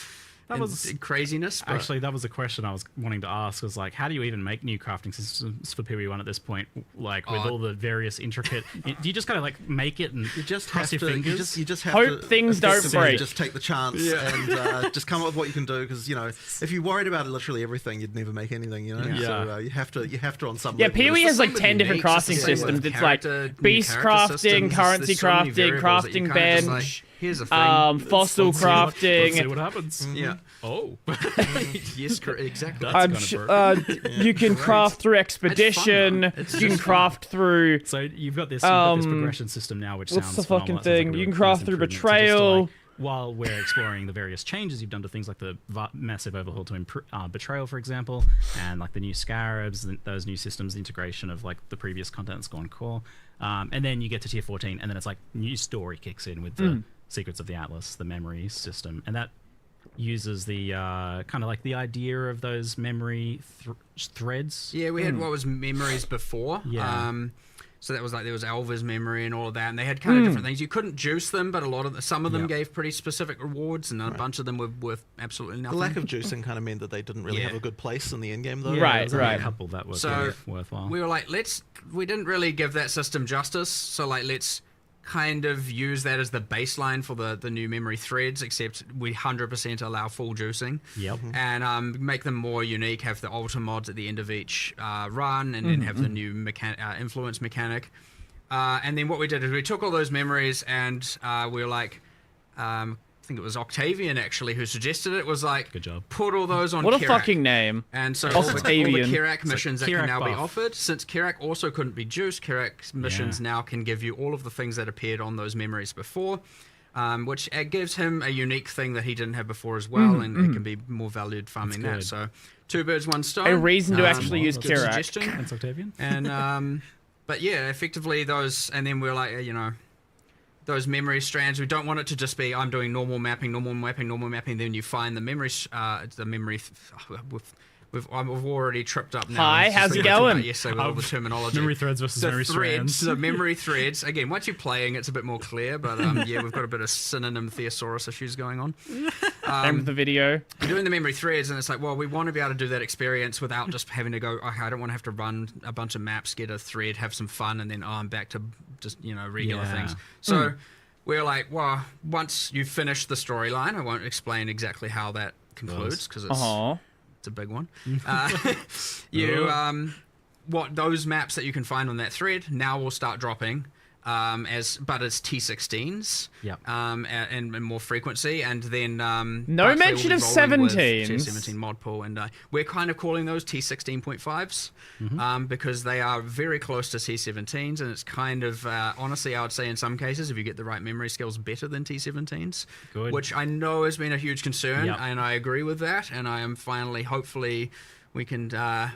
craziness. But Actually, that was a question I was wanting to ask. Was how do you even make new crafting systems for PoE1 at this point? With all the various intricate, do you just kind of make it and You just cross have your to. fingers? You just have Hope to things don't effectively break. Just take the chance and just come up with what you can do. Because if you worried about literally everything, you'd never make anything. So you have to on some. Yeah, level. PoE It's has just 10 different unique, it's crafting the same systems. with It's character, new beast character crafting, systems. currency There's so many crafting, variables that you crafting kinda just bench, here's a thing. fossil Let's see crafting. what happens. Yeah. Oh. Yes, exactly. That's You can craft through expedition. though. It's You can just craft through. So you've got this progression system now, which What's sounds the fucking phenomenal. It sounds thing? a You really can craft nice through improvement to just betrayal. while we're exploring the various changes you've done to things like the massive overhaul to betrayal, for example, and the new scarabs, those new systems, the integration of the previous content that's gone core, and then you get to tier 14, and then it's new story kicks in with the Secrets of the Atlas, the memory system, and that uses the kind of the idea of those memory threads. Yeah, we had what was memories before. Yeah. So that was there was Alva's memory and all of that, and they had kind of different things. You couldn't juice them, but some of them gave pretty specific rewards, and a bunch of them were worth absolutely The nothing. lack of juicing kind of meant that they didn't really have a good place in the end game, though. Yeah, Right, there's only right. a couple that were So kind of worthwhile. we were like, we didn't really give that system justice, so let's kind of use that as the baseline for the new memory threads, except we 100% allow full juicing. Yep. And make them more unique, have the alter mods at the end of each run, and then have the new influence mechanic. And then what we did is we took all those memories, and we were like, I think it was Octavian actually who suggested it, was Good job. put all those on What a Kirak. fucking name. And so all the Octavian. Kirak missions that Kirak can now be buff. offered, since Kirak also couldn't be juiced, Kirak missions now can give you all of the things that appeared on those memories before, which gives him a unique thing that he didn't have before as well, and it can be more valued farming that. good. So 2 birds, 1 stone. A reason to actually use good Kirak. suggestion. Thanks, Octavian. And but yeah, effectively those, and then we're like, those memory strands, we don't want it to just be I'm doing normal mapping, then you find the memory We've already tripped up now. Hi, It's just how's we it were talking about going? yesterday with all the terminology. Memory threads versus the memory threads, strands. the memory threads. Again, once you're playing, it's a bit more clear, but yeah, we've got a bit of synonym thesaurus issues going on. Same with the video. You're doing the memory threads, and it's like, well, we want to be able to do that experience without just having to go, okay, I don't want to have to run a bunch of maps, get a thread, have some fun, and then, I'm back to just, regular things. So we're like, well, once you finish the storyline, I won't explain exactly how that concludes, because it's a big one. What those maps that you can find on that thread now will start dropping but it's T16s and more frequency, and then no mention of 17s. T17 mod pool, and we're kind of calling those T16.5s because they are very close to T17s, and it's kind of honestly, I would say in some cases, if you get the right memory skills, better than T17s. Good. Which I know has been a huge concern, and I agree with that, and I am finally, hopefully, we can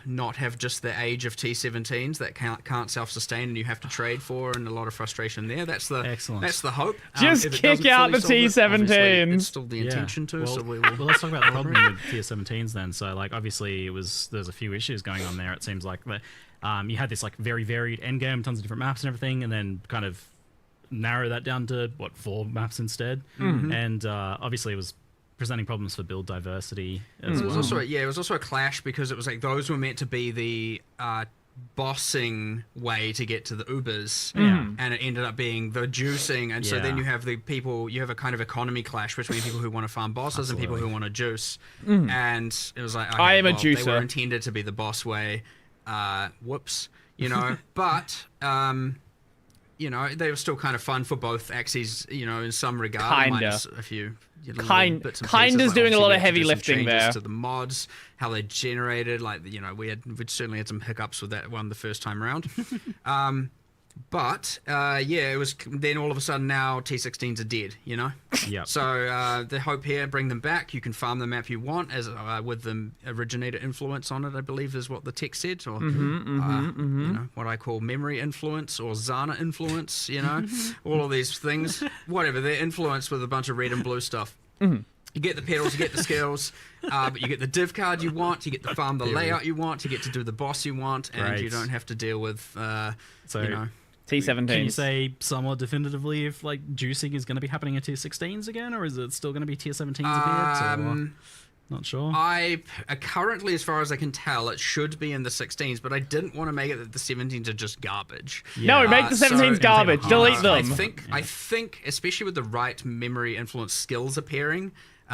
not have just the age of T17s that can't self-sustain and you have to trade for, and a lot of frustration there. That's the hope. Just if it kick doesn't out the fully solve it, obviously T17s. It's still the intention to. Well, So we well, will. let's talk about the problem with tier 17s then. So, like, obviously, there's a few issues going on there. It seems like that you had this like very varied endgame, tons of different maps and everything, and then kind of narrow that down to 4 maps instead. And obviously, it was presenting problems for build diversity as well. It was also a clash because it was like those were meant to be the bossing way to get to the Ubers, and it ended up being the juicing, and so then you have a kind of economy clash between people who want to farm bosses and people who want to juice, and it was like, okay, I am a juicer. They were intended to be the boss way, whoops, but they were still kind of fun for both axes, in some regard, minus a few. Kinda's doing a lot of heavy lifting there. To the mods, how they generated, we'd certainly had some hiccups with that one the first time around. But it was then all of a sudden now T16s are dead, Yeah. So the hope here, bring them back. You can farm the map you want as with the originator influence on it, I believe is what the text said, or what I call memory influence or Zana influence. All of these things, whatever. They're influenced with a bunch of red and blue stuff. You get the pedals, you get the skills, but you get the div card you want, you get to farm the layout you want, you get to do the boss you want, and you don't have to deal with, T17s. Can you say somewhat definitively if juicing is going to be happening at tier 16s again, or is it still going to be tier 17s a bit? Not sure. Currently, as far as I can tell, it should be in the 16s, but I didn't want to make it that the 17s are just garbage. No, make the 17s garbage. Delete them. I think, especially with the right memory influence skills appearing,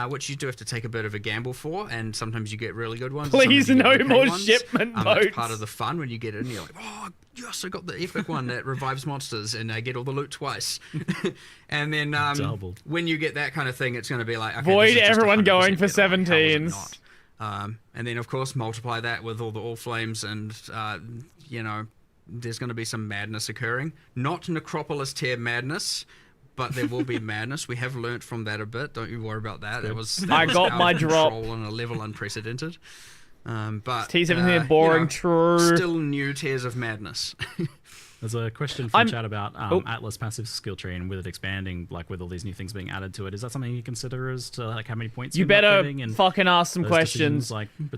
which you do have to take a bit of a gamble for, and sometimes you get really good ones. Please, no more shipment boats. That's part of the fun when you get in. You're like, oh, yes, I got the epic one that revives monsters, and I get all the loot twice. And then when you get that kind of thing, it's going to be like, okay, Void everyone going for 17s. And then, of course, multiply that with all the All Flames, and there's going to be some madness occurring. Not Necropolis tier madness, but there will be madness. We have learnt from that a bit. Don't you worry about that. I got my drop on a level unprecedented. But T17 are boring, true. Still new tiers of madness. There's a question from chat about Atlas passive skill tree, and with it expanding, with all these new things being added to it. Is that something you consider as to how many points you better fucking ask some questions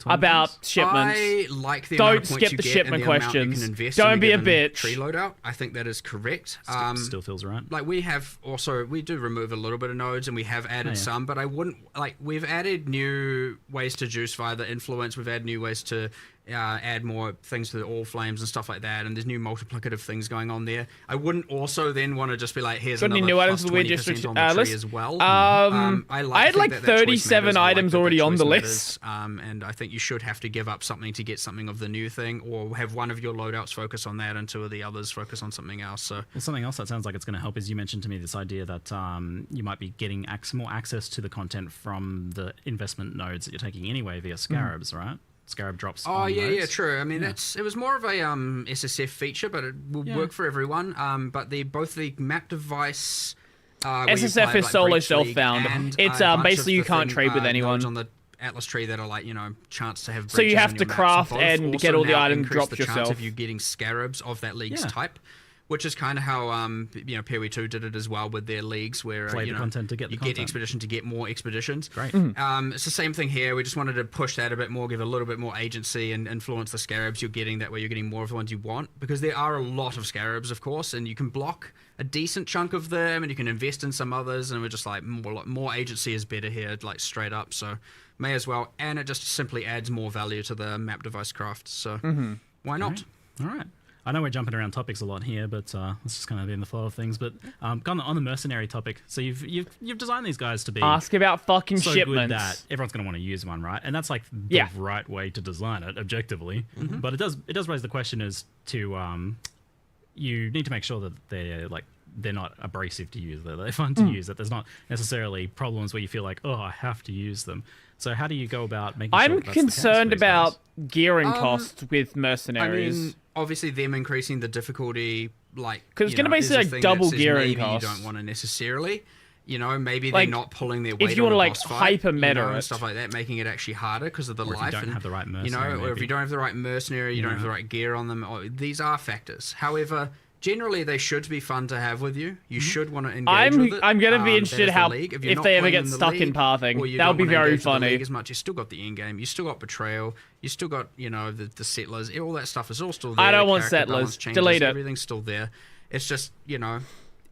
about shipments. I like the Don't amount of points skip you the get shipment and the amount you questions. can invest Don't in be a given bitch. Tree loadout. I think that is correct. Still feels right. We do remove a little bit of nodes, and we have added some, but I wouldn't we've added new ways to juice via the influence. We've added new ways to add more things to the All Flames and stuff like that, and there's new multiplicative things going on there. I wouldn't also then want to just be like, here's another new items plus with 20% on the tree as well. I had 37 items already on the list. And I think you should have to give up something to get something of the new thing, or have one of your loadouts focus on that and two of the others focus on something else. So something else that sounds like it's going to help is you mentioned to me this idea that you might be getting more access to the content from the investment nodes that you're taking anyway via Scarabs, right? Scarab drops. Yeah, true. I mean, it was more of a SSF feature, but it will work for everyone. But both the map device SSF is solo self-found. It's basically you can't trade with anyone. On the Atlas tree that are chance to have. So you have to craft and get all the items dropped the yourself. chance of you getting scarabs of that league's type, which is kind of how PoE2 did it as well with their leagues, where Play the content to get the you content. get expedition to get more expeditions. Great. It's the same thing here. We just wanted to push that a bit more, give a little bit more agency, and influence the scarabs you're getting. That way, you're getting more of the ones you want, because there are a lot of scarabs, of course, and you can block a decent chunk of them, and you can invest in some others. And we're just like more agency is better here, like straight up. So may as well, and it just simply adds more value to the map device craft. So why not? All right. I know we're jumping around topics a lot here, but let's just kind of be in the flow of things. But on the mercenary topic, so you've designed these guys to be Ask about fucking so shipments. good that everyone's going to want to use one, right? And that's like the right way to design it objectively. But it does raise the question as to you need to make sure that they're not abrasive to use, that they're fun to use, that there's not necessarily problems where you feel like, oh, I have to use them. So how do you go about making sure I'm that's the case concerned for these about guys? gearing costs with I mercenaries. mean, obviously them increasing the difficulty, like, 'Cause it's gonna is basically, a like, thing double that says gearing maybe costs. you don't want to necessarily. Maybe Like, they're not pulling their weight if you on wanna, a like, boss fight, hyper-meta and it. stuff like that, making it actually harder because of the Or if life. you don't have the right or mercenary, if maybe. you don't have the right mercenary, you don't have the right gear on them. These are factors. However, generally they should be fun to have with you. You should want to engage with it. I'm gonna be That interested is the how league. if you're not they ever playing get the stuck in league, pathing. or you That would don't be wanna very engage with the funny. league as much, you still got the end game. You still got betrayal. You still got the settlers. All that stuff is all still there. I don't The want character settlers. balance changes, Delete it. Everything's still there. It's just ideally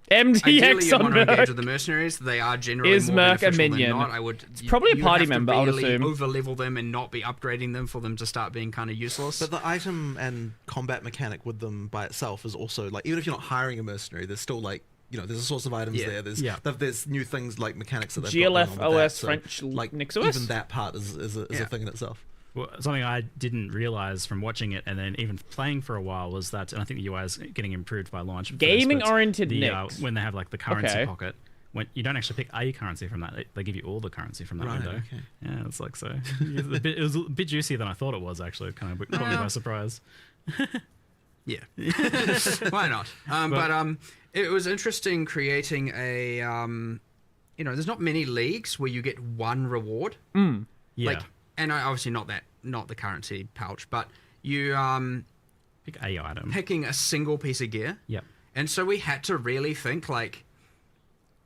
MDX you on want to engage Merc. with the mercenaries. They are generally Is more Merc a beneficial minion? than not. It's probably a party member, I would assume. Over-level them and not be upgrading them for them to start being kind of useless. But the item and combat mechanic with them by itself is also like, even if you're not hiring a mercenary, there's still like, there's a source of items there. There's new things like mechanics that they've got GLF going on with OS that. French like NixOS? even that part is a thing in itself. Well, something I didn't realize from watching it and then even playing for a while was that, and I think the UI is getting improved by launch. for this, Gaming-oriented but Nix. when they have like the currency Okay. pocket, when you don't actually pick a currency from that, they give you all the currency from that Right, window. okay. Yeah, it's like so. It was a bit juicier than I thought it was. Actually, it kind of caught me by surprise. Yeah, why not? But it was interesting creating a. There's not many leagues where you get one reward. Yeah, And obviously not the currency pouch, but you pick a item. picking a single piece of gear. Yep. And so we had to really think like,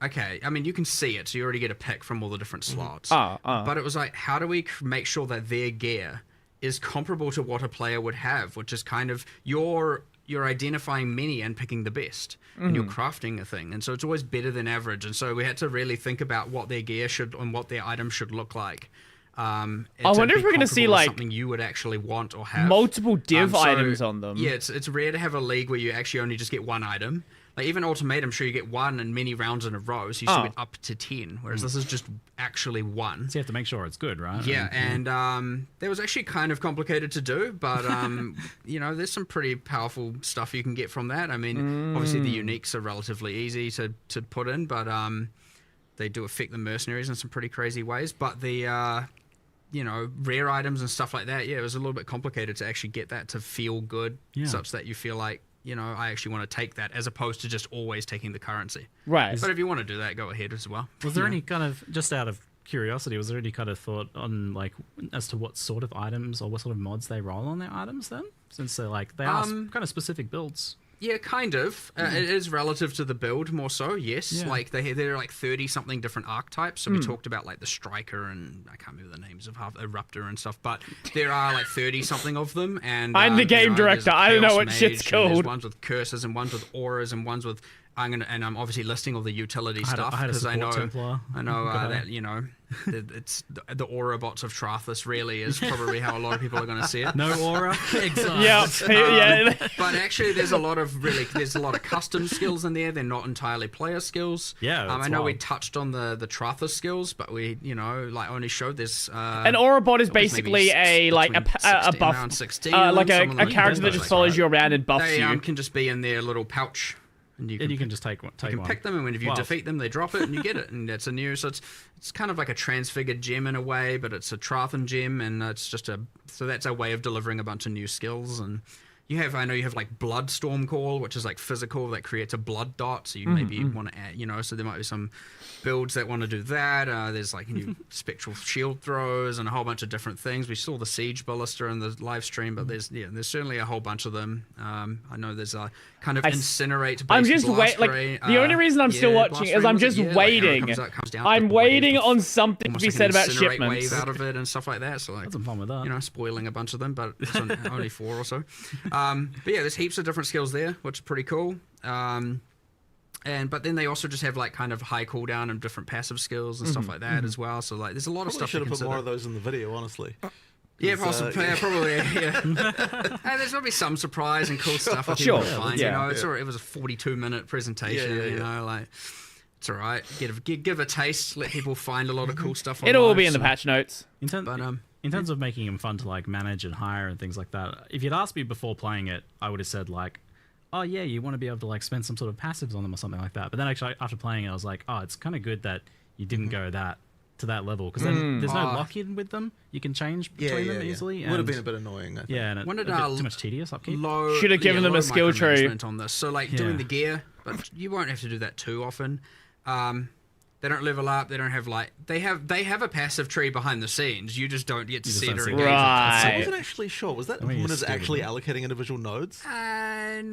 okay, I mean, you can see it, so you already get a pick from all the different slots. But it was like, how do we make sure that their gear is comparable to what a player would have, which is kind of you're identifying many and picking the best, and you're crafting a thing, and so it's always better than average. And so we had to really think about what their gear should and what their items should look like. I wonder if we're gonna see like something you would actually want or have. multiple div So, items on them. Yeah, it's rare to have a league where you actually only just get one item. Like even Ultimatum, sure you get one in many rounds in a row, so you still get up to 10. Whereas this is just actually one. So you have to make sure it's good, right? Yeah, and that was actually kind of complicated to do, but there's some pretty powerful stuff you can get from that. I mean, obviously the uniques are relatively easy to put in, but they do affect the mercenaries in some pretty crazy ways. But the rare items and stuff like that, it was a little bit complicated to actually get that to feel good, such that you feel like, I actually want to take that as opposed to just always taking the currency. Right. But if you want to do that, go ahead as well. Was there any kind of, just out of curiosity, was there any kind of thought on like as to what sort of items or what sort of mods they roll on their items then? Since they are kind of specific builds. Yeah, kind of. It is relative to the build more so, yes. Yeah. Like there are like 30-something different archetypes. So we talked about like the Striker and I can't remember the names of half Eruptor and stuff, but there are like 30-something of them. And I'm the game there's director. I don't know Chaos what Mage, shit's and called. There's ones with curses and ones with auras and ones with I'm obviously listing all the utility stuff because I know that it's the aura bots of Trathus really is probably how a lot of people are going to see it. No aura. Exile. Yeah. But actually, there's a lot of custom skills in there. They're not entirely player skills. Yeah, I know we wild. touched on the Trathus skills, but we only showed this. An aura bot is basically a buff, 16, like a something character that just follows you around and buffs They you. can just be in their little pouch. And you can just take one. You can pick them, and when if you Wow. defeat them, they drop it, and you get it, and that's a new. So it's kind of like a transfigured gem in a way, but it's a Trathan gem, and it's just so that's a way of delivering a bunch of new skills, and I know you have like Blood Storm Call, which is like physical that creates a blood dot. So you maybe want to add, so there might be some builds that want to do that. There's like new spectral shield throws and a whole bunch of different things. We saw the Siege Ballista in the live stream, but there's certainly a whole bunch of them. I know there's a kind of incinerate. I'm just waiting. The only reason I'm still watching is I'm just waiting. I'm waiting on something to be said about shipments. Wave out of it and stuff like that. So like, Had some fun with that. Spoiling a bunch of them, but it's only 4 or so. But yeah, there's heaps of different skills there, which is pretty cool. But then they also just have like kind of high cooldown and different passive skills and stuff like that as well. So like, there's a lot of stuff. Should have put more of those in the video, honestly. Yeah, possibly. Probably. Yeah. And there's gonna be some surprise and cool stuff that people find. It was a 42-minute presentation. Like it's all right. Give a taste. Let people find a lot of cool stuff. It'll all be in the patch notes. In terms of making them fun to like manage and hire and things like that, if you'd asked me before playing it, I would have said like, oh yeah, you want to be able to like spend some sort of passives on them or something like that. But then actually after playing it, I was like, oh, it's kind of good that you didn't go to that level, because then there's no lock-in with them. You can change between them easily. Would have been a bit annoying, I think. Yeah, and a bit too much tedious upkeep. Should have given them a skill tree on this. So like doing the gear, but you won't have to do that too often. They don't level up. They don't have like they have a passive tree behind the scenes. You just don't get to see it or engage. Right. So I wasn't actually sure. Was that implemented actually allocating individual nodes? No. They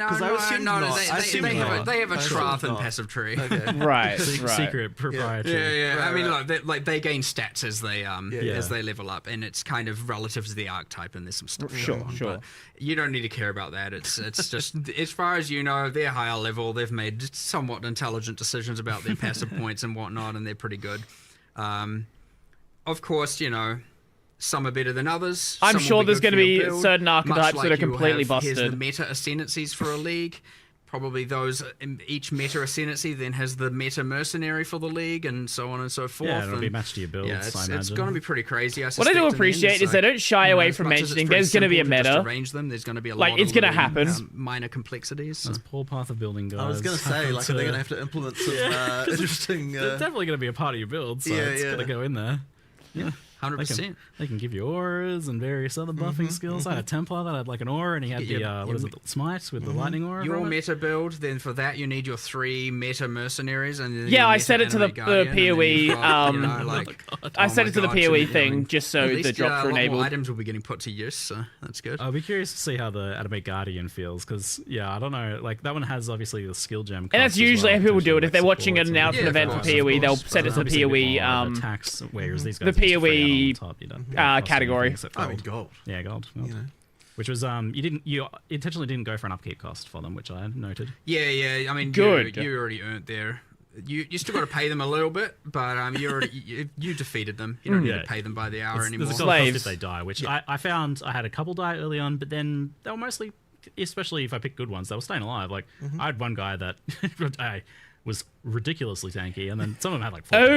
have a Trath and passive tree. Okay. Right. Secret proprietary. Yeah. I mean, they gain stats as they level up, and it's kind of relative to the archetype, and there's some stuff. Sure. But you don't need to care about that. It's just as far as you know, they're higher level. They've made somewhat intelligent decisions about their passive points and whatnot. And they're pretty good. Of course, some are better than others. I'm sure there's going to be certain archetypes that are completely busted. Here's the meta ascendancies for a league. Probably those, each meta ascendancy then has the meta mercenary for the league, and so on and so forth. Yeah, it'll be matched to your builds. Yeah, it's going to be pretty crazy. What I do appreciate is they don't shy away from mentioning there's going to be a meta. Arrange them. There's going to be a like lot it's going to happen. Minor complexities. That's poor path of building, guys. I was going to say, like, are they going to have to implement some interesting? It's definitely going to be a part of your build, so it's going to go in there. Yeah. 100%. They can give you auras and various other buffing skills. I had a Templar that had like an aura, and he had the Smite with the lightning aura. Your meta build, then for that you need your 3 meta mercenaries, and I set it to the PoE. I set it to the PoE thing just so the drops are enabled. Items will be getting put to use, so that's good. I'll be curious to see how the Animate Guardian feels, because I don't know, like that one has obviously the skill gem. And that's usually how people do it. If they're watching an announcement event for PoE, they'll set it to the PoE. Attacks, whereas these guys the PoE category. Gold. Yeah, gold. Which was you intentionally didn't go for an upkeep cost for them, which I noted. Yeah. I mean, good. You already earned there. You still got to pay them a little bit, but you defeated them. You don't need to pay them by the hour anymore. There's a cost if they die, which I found I had a couple die early on, but then they were mostly, especially if I picked good ones, they were staying alive. Like I had one guy that was ridiculously tanky, and then some of them had like 4 life,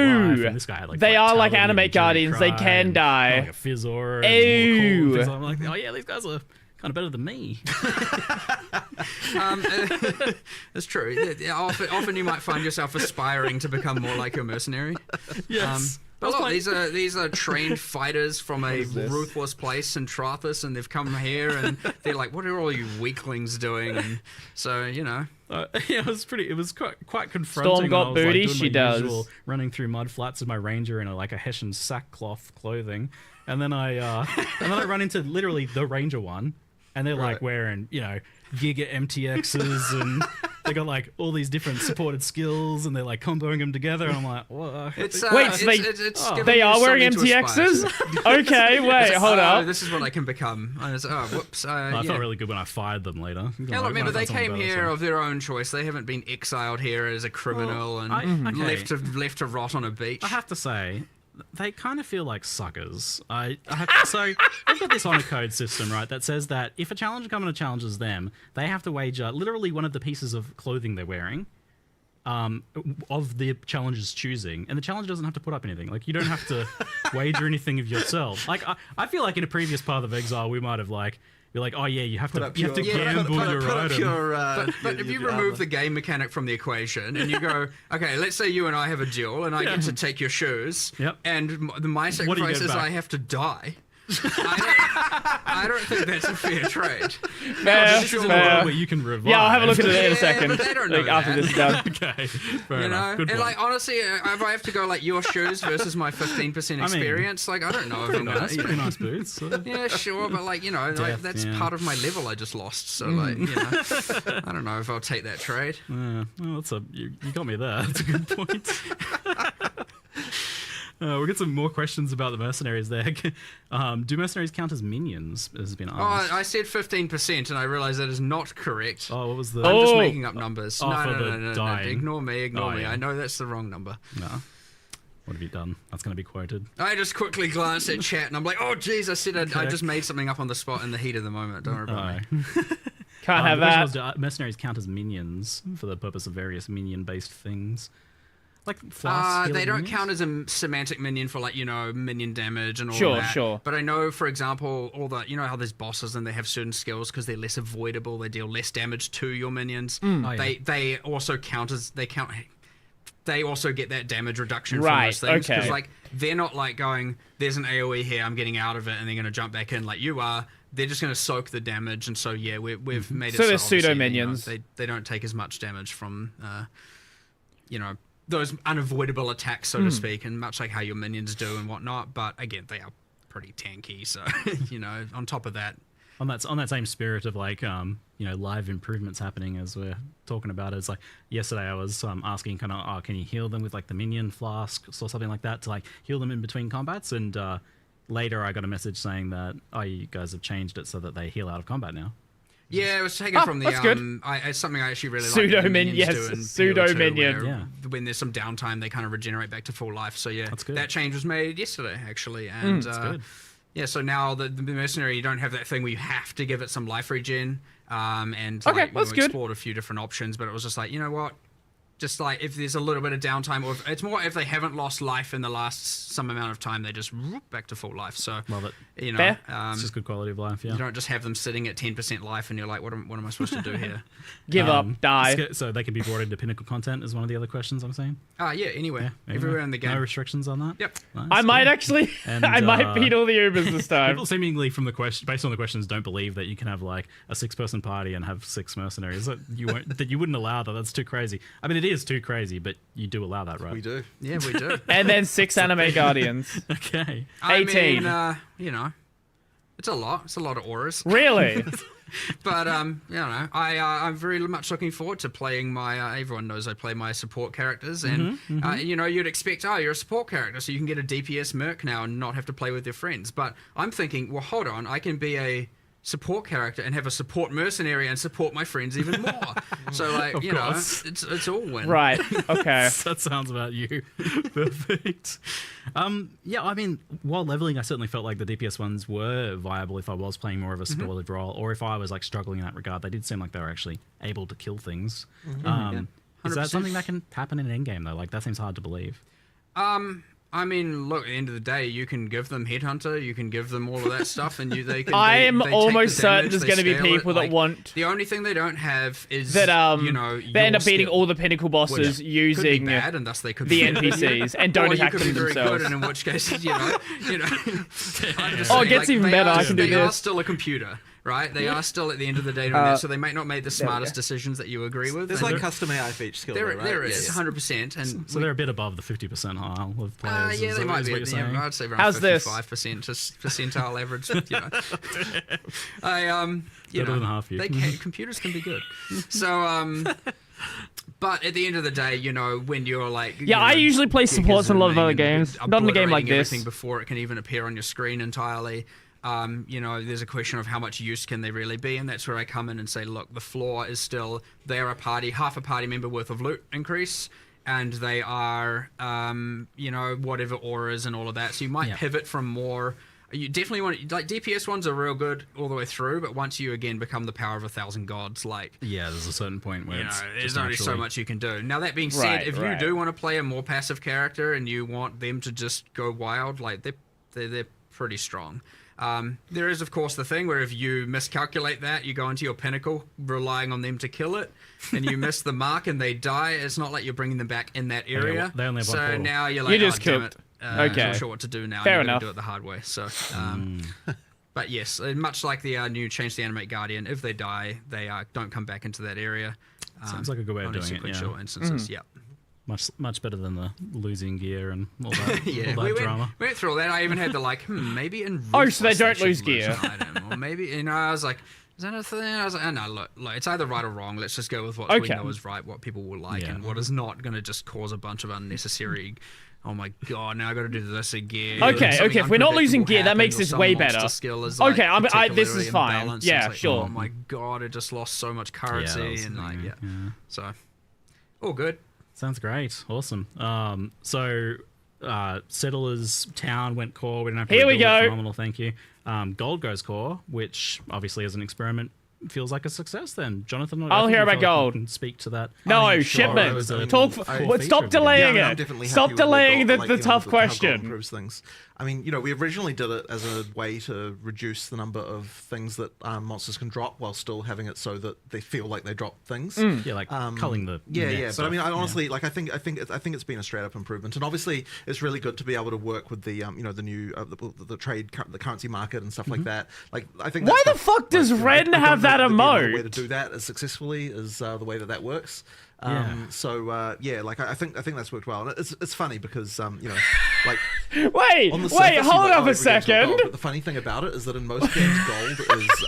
and this guy had like they are like Animate Guardians. They can die. Like a Fizzor. And more I'm like, oh yeah, these guys are kind of better than me. That's true. Often you might find yourself aspiring to become more like your mercenary. Yes. But look, these are trained fighters from a ruthless place in Trathus, and they've come here, and they're like, "What are all you weaklings doing?" And so, it was quite confronting. Storm got booty. Like, she does. Running through mud flats with my ranger in a Hessian sackcloth clothing, and then I run into literally the ranger one, and they're like wearing Giga MTXs, and they got like all these different supported skills, and they're like comboing them together, and I'm like, what? They are wearing MTXs? Okay, wait, hold up. This is what I can become. Whoops. I felt really good when I fired them later. Remember, they came here of their own choice. They haven't been exiled here as a criminal and left to rot on a beach. I have to say, they kind of feel like suckers. So they've got this honor code system, right, that says that if a challenger comes and challenges them, they have to wager literally one of the pieces of clothing they're wearing, of the challenger's choosing, and the challenger doesn't have to put up anything. Like, you don't have to wager anything of yourself. Like, I feel like in a previous Path of Exile, we might have you're like, oh yeah, you have to gamble your item. But if you remove the game mechanic from the equation and you go, okay, let's say you and I have a duel and I get to take your shoes, and my sacrifice is I have to die. I don't think that's a fair trade. Fair, This is a fair. world where you can revive. Yeah, I'll have a look at it in a Yeah, second. but they don't know after that. this is done. Okay, fair You enough. know, Good and point. like honestly, if I have to go like your shoes versus my 15% experience, like I don't know if I'm gonna. That's pretty nice boots. Yeah, sure, but like like, Death, that's yeah. part of my level I just lost. So like, I don't know if I'll take that trade. Yeah, well, you got me there. That's a good point. We'll get some more questions about the mercenaries there. Do mercenaries count as minions? Has been asked. Oh, I said 15%, and I realized that is not correct. Oh, what was the? I'm just Oh. making up numbers. Oh, no, for no, the no, no, no. dying. Ignore me. Oh, yeah. I know that's the wrong number. No. What have you done? That's going to be quoted. I just quickly glanced at chat, and I'm like, oh, geez, I said I just made something up on the spot in the heat of the moment. Don't worry about me. Can't have the question was, that. do mercenaries count as minions for the purpose of various minion-based things? Like flasks. They don't count as a semantic minion for like minion damage and all Sure, that. sure. But I know, for example, all the how there's bosses and they have certain skills because they're less avoidable. They deal less damage to your minions. Oh, yeah. They also count as They also get that damage reduction from Right, those things okay. because like they're not like going, there's an AOE here, I'm getting out of it, and they're going to jump back in like you are. They're just going to soak the damage, and so yeah, we've made it So they're obviously, pseudo minions. They don't take as much damage from those unavoidable attacks, so to speak, and much like how your minions do and whatnot. But again, they are pretty tanky, so on top of that. On that same spirit of like live improvements happening as we're talking about it, it's like yesterday I was asking kind of can you heal them with like the minion flasks or something like that to like heal them in between combats, and later I got a message saying that you guys have changed it so that they heal out of combat now. Yeah, it was taken from the that's good. it's something I actually really like. Pseudo that the minion, minions yes, do in pseudo PO2 minion. where When there's some downtime, they kind of regenerate back to full life. So yeah, That's good. that change was made yesterday actually, and That's good. yeah. So now the mercenary, you don't have that thing where you have to give it some life regen. And Okay, like, that's we good. explored a few different options, but it was just like, you know what? Just like if there's a little bit of downtime, or it's more if they haven't lost life in the last some amount of time, they just whoop back to full life. So Love it. Fair. It's just good quality of life. Yeah. you don't just have them sitting at 10% life, and you're like, what am I supposed to do here? Give up, die. So they can be brought into pinnacle content is one of the other questions I'm saying. Yeah, anywhere, everywhere in the game. No restrictions on that. Yep. Nice, I might cool. actually. And, I might beat all the Ubers this time. People seemingly from the question, based on the questions, don't believe that you can have like a 6-person party and have 6 mercenaries. That you wouldn't allow that. That's too crazy. I mean, it is too crazy, but you do allow that, right? We do. Yeah, we do. And then 6 anime guardians. Okay. 18. I mean, it's a lot. It's a lot of auras. Really? But I'm very much looking forward to playing my. Everyone knows I play my support characters, and you'd expect, you're a support character, so you can get a DPS merc now and not have to play with your friends. But I'm thinking, well, hold on, I can be a support character and have a support mercenary and support my friends even more. So like, Of course. it's all win. Right. Okay. That sounds about you. Perfect. Yeah, I mean, while leveling, I certainly felt like the DPS ones were viable if I was playing more of a supportive role, or if I was like struggling in that regard. They did seem like they were actually able to kill things. Is that 100%. something that can happen in endgame though? Like that seems hard to believe. I mean, look, at the end of the day, you can give them Headhunter, you can give them all of that stuff, and they can. I am they take almost the certain damage, there's they going to be scale it, people that like, want The only thing they don't have is that they your end up beating skill, all the pinnacle bosses which could be using bad, and thus they could the be NPCs and don't or you attack could them be very themselves. good, and in which case, I'm just Oh, it saying, gets even they better, Are, I can do they are this. still a computer, right? They are still at the end of the day doing that, so they might not make the smartest decisions that you agree with. There's and like custom AI for each skill. there, though, right? there is Yeah. 100%, and So they're a bit above the 50% percentile of players. yeah, is they that- might is be. what you're saying? I'd say around How's this? 55% just percentile average. Better than half you. Computers can be good. So but at the end of the day, when you're like, Yeah, I usually play supports in a lot of other zooming and games. Not in a game like obliterating this. everything before it can even appear on your screen entirely. There's a question of how much use can they really be, and that's where I come in and say, look, the floor is still they're half a party member worth of loot increase, and they are, whatever auras and all of that. So you might pivot from more. You definitely want, like, DPS ones are real good all the way through, but once you again become the power of 1,000 gods, like, Yeah, there's a certain point where it's there's just only so naturally- much you can do. Now that being said, Right, if right. you do want to play a more passive character and you want them to just go wild, like they're pretty strong. There is, of course, the thing where if you miscalculate that, you go into your pinnacle relying on them to kill it, and you miss the mark and they die. It's not like you're bringing them back in that area. they only have one so portal. now you're like, You just damn cooked. it. I'm Okay. not sure what to do now. Fair I'm gonna enough. do it the hard way. So But yes, much like the new change to the animate guardian, if they die, they don't come back into that area. Sounds like a good way of only doing it. sequential instances. Yeah. Much better than the losing gear and all that, Yeah, all that drama. we went through all that. I even had the maybe in Oh, so they Ruthless don't should lose gear. an item. Or maybe, I was like, is that a thing? I was like, oh, no, look, it's either right or wrong. Let's just go with what we Okay. know is right, what people will like, Yeah. and what is not going to just cause a bunch of unnecessary. Oh my god! Now I got to do this again. Okay, Something if we're not losing unpredictable gear, that happened, makes or this some way monster better. skill is, Okay, like, this is particularly fine. imbalanced. Yeah, It's like, sure. Oh my god! It just lost so much that currency was the and like thing, yeah. So, all good. Sounds great. Awesome. Settlers Town went core. We didn't have to Here we rebuild it. go. Phenomenal, thank you. Gold goes core, which obviously as an experiment feels like a success then. Jonathan, I'll I think hear you about feel like gold. You can speak to that. No, Sure, shipments. I mean, Talk. core Stop feature delaying I'm it. definitely Stop happy with delaying gold, the tough how gold question. improves things. I mean, we originally did it as a way to reduce the number of things that monsters can drop while still having it so that they feel like they drop things. Yeah, like culling the Yeah. net But I mean, stuff. I honestly like. I think it's been a straight up improvement, and obviously it's really good to be able to work with the the new the trade the currency market and stuff like that. Like I think. Why that's the fuck does Ren I don't have know that the emote? way to do that as successfully as the way that works. Yeah. So like I think that's worked well. And it's funny because like Wait, on the surface, you're hold like, up oh, a every game's got second. gold, but the funny thing about it is that in most games, gold is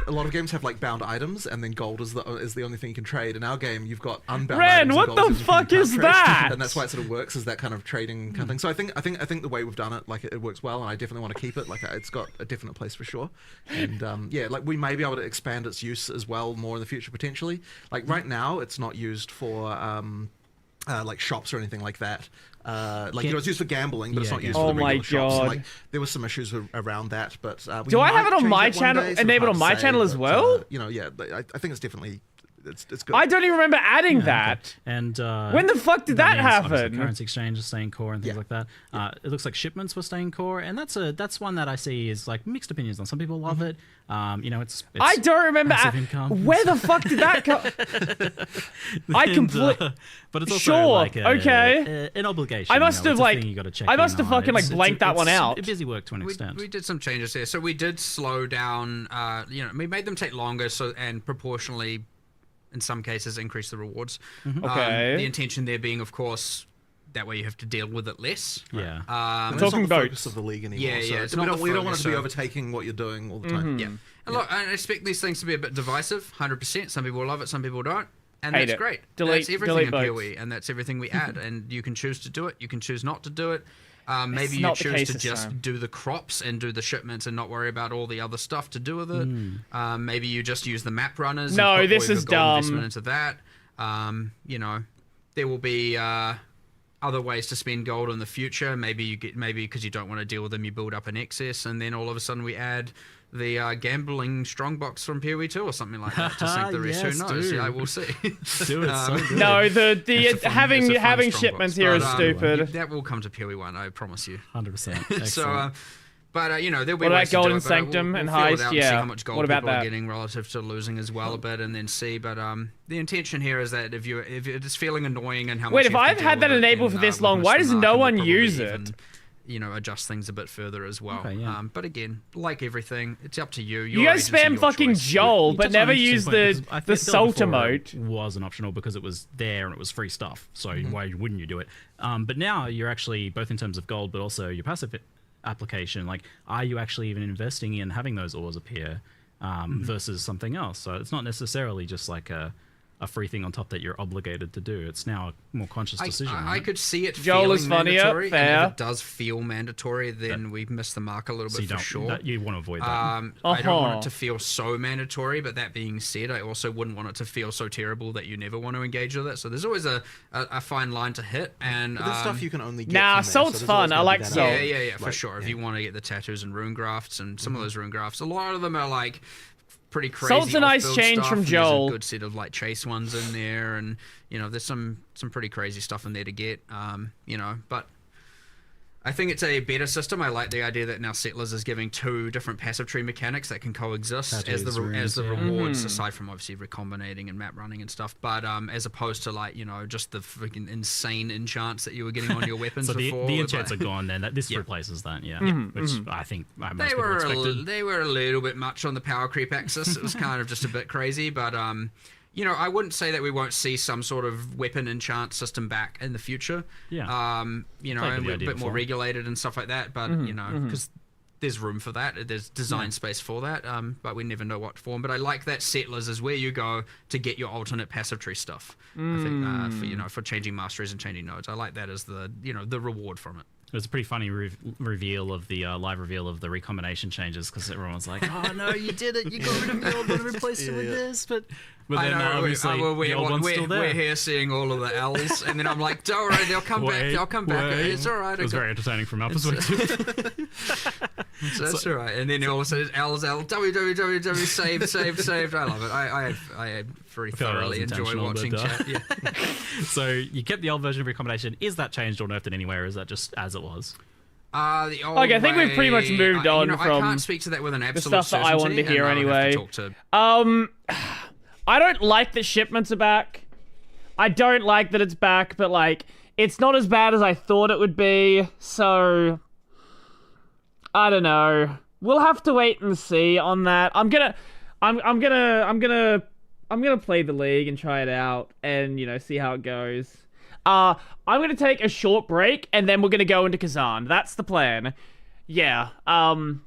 a lot of games have like bound items, and then gold is the only thing you can trade. In our game, you've got unbound Ren, items. what and gold the is everything fuck you is can't trade. that? And that's why it sort of works as that kind of trading kind of thing. So I think the way we've done it, like it works well, and I definitely want to keep it. Like it's got a definite place for sure. And like we may be able to expand its use as well more in the future potentially. Like right now, it's not used for like shops or anything like that. It's used for gambling, but it's Yeah, not used gambling. for the Oh my regular shops. God. Like there was some issues around that, but we Do I have might it on change my that one channel- day, sort of enabled hard on my to say, channel as but, well? I think it's definitely it's good. I don't even remember adding that. And When the fuck did that means obviously happen? Currency exchange is staying core and things Yeah. like that. It looks like shipments were staying core, and that's one that I see is like mixed opinions on. Some people love it. It's I don't remember. passive income. Where the fuck did that come? I completely. but it's also Sure, like okay. an obligation. I must have, it's a like- thing you gotta check I must in have on. fucking, like, blanked that one out. It's busy work to an extent. We did some changes here, so we did slow down. We made them take longer, and proportionally, in some cases, increase the rewards. Okay. The intention there being, of course, that way you have to deal with it less. Yeah. And Talking it's not the boats. focus of the league anymore. Yeah, yeah, So it's we not don't the we don't want it focus, to be so- overtaking what you're doing all the time. Yeah. And look, I expect these things to be a bit divisive. 100%. Some people love it, some people don't. And Hate that's it. great. Delete- That's everything delete in votes. PoE, and that's everything we add. And you can choose to do it. You can choose not to do it. Maybe you not the choose case to this just time. do the crops and do the shipments and not worry about all the other stuff to do with it. Maybe you just use the map runners. and No, put this all your is gold dumb. investment into that. There will be other ways to spend gold in the future. Maybe because you don't want to deal with them, you build up an excess, and then all of a sudden we add the gambling strongbox from PoE 2 or something like that to sink the rest. Yes, Who knows? do. Yeah, we'll see. Do it so good. No, It's a fun- having it's a fun strongbox, shipments here is but, stupid. That will come to PoE 1, I promise you. 100%. So, there'll be What ways about to Golden do it, but Sanctum we'll and feel it Heist? out and Yeah. see how much gold What about people are that? getting relative to losing as well a bit, and then see. But the intention here is that if it's feeling annoying and how much Wait, you if have to I've deal had that with it, enabled then, for this we've long, missed why the does mark no and we'll one probably use even, it? Adjust things a bit further as well. Okay, yeah. But again, like everything, it's up to you. You Your guys agency, spam your fucking choice. Joel, You but touched on never an interesting use point, because I the feel salt before emote. it wasn't optional because it was there and it was free stuff. So why wouldn't you do it? But now you're actually, both in terms of gold, but also your passive application, like, are you actually even investing in having those ores appear versus something else? So it's not necessarily just like a free thing on top that you're obligated to do. It's now a more conscious decision. I right? could see it Joel feeling is funnier, mandatory, fair. and if it does feel mandatory, then we've missed the mark a little so bit you for don't, sure. you want to avoid that. I don't want Uh-huh. it to feel so mandatory, but that being said, I also wouldn't want it to feel so terrible that you never want to engage with it. So there's always a fine line to hit. And But there's stuff you can only get. Nah, from there, salt's so there's always fun. I gonna be like that salt. yeah, for Like, sure. If yeah. you want to get the tattoos and rune grafts, and some of those rune grafts, a lot of them are like pretty crazy. Salt's a nice off-build change stuff, from and Joel. There's a good set of like chase ones in there, and there's some pretty crazy stuff in there to get. But I think it's a better system. I like the idea that now Settlers is giving 2 different passive tree mechanics that can coexist as the rewards, aside from obviously recombinating and map running and stuff. But as opposed to like just the freaking insane enchants that you were getting on your weapons So before. the enchants are gone then. This replaces that, which I think most They people were expected. they were a little bit much on the power creep axis. It was kind of just a bit crazy, but I wouldn't say that we won't see some sort of weapon enchant system back in the future. Yeah. And we're a bit more regulated and stuff like that, but because there's room for that, there's design space for that. But we never know what form. But I like that Settlers is where you go to get your alternate passive tree stuff. I think for changing masteries and changing nodes, I like that as the the reward from it. It was a pretty funny reveal of the live reveal of the recombination changes because everyone was like, "Oh no, you did it! You got rid of the old one and replaced it with this." But then obviously the old one's still there. We're here seeing all of the L's, and then I'm like, "Don't worry, they'll come back. They'll come back. It's all right." It was very entertaining from our perspective. That's all right. And then all of a sudden, L's www saved. I love it. I very thoroughly enjoy watching chat. Yeah. So you kept the old version of recombination. Is that changed or nerfed in any way, or is that just as it was? The old Okay, I think we've pretty much moved on from I can't speak to that with an the absolute stuff that I wanted to certainty, hear and I would have anyway. to talk to... I don't like that shipments are back. I don't like that it's back, but like it's not as bad as I thought it would be. So I don't know. We'll have to wait and see on that. I'm gonna play the league and try it out and see how it goes. I'm gonna take a short break and then we're gonna go into Kazan. That's the plan. Yeah. I'm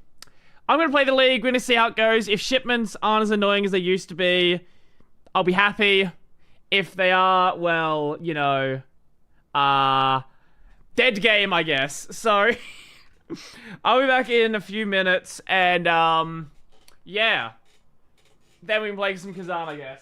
gonna play the league. We're gonna see how it goes. If shipments aren't as annoying as they used to be, I'll be happy. If they are, well, dead game, I guess. So I'll be back in a few minutes and yeah. Then we can play some Kazan, I guess.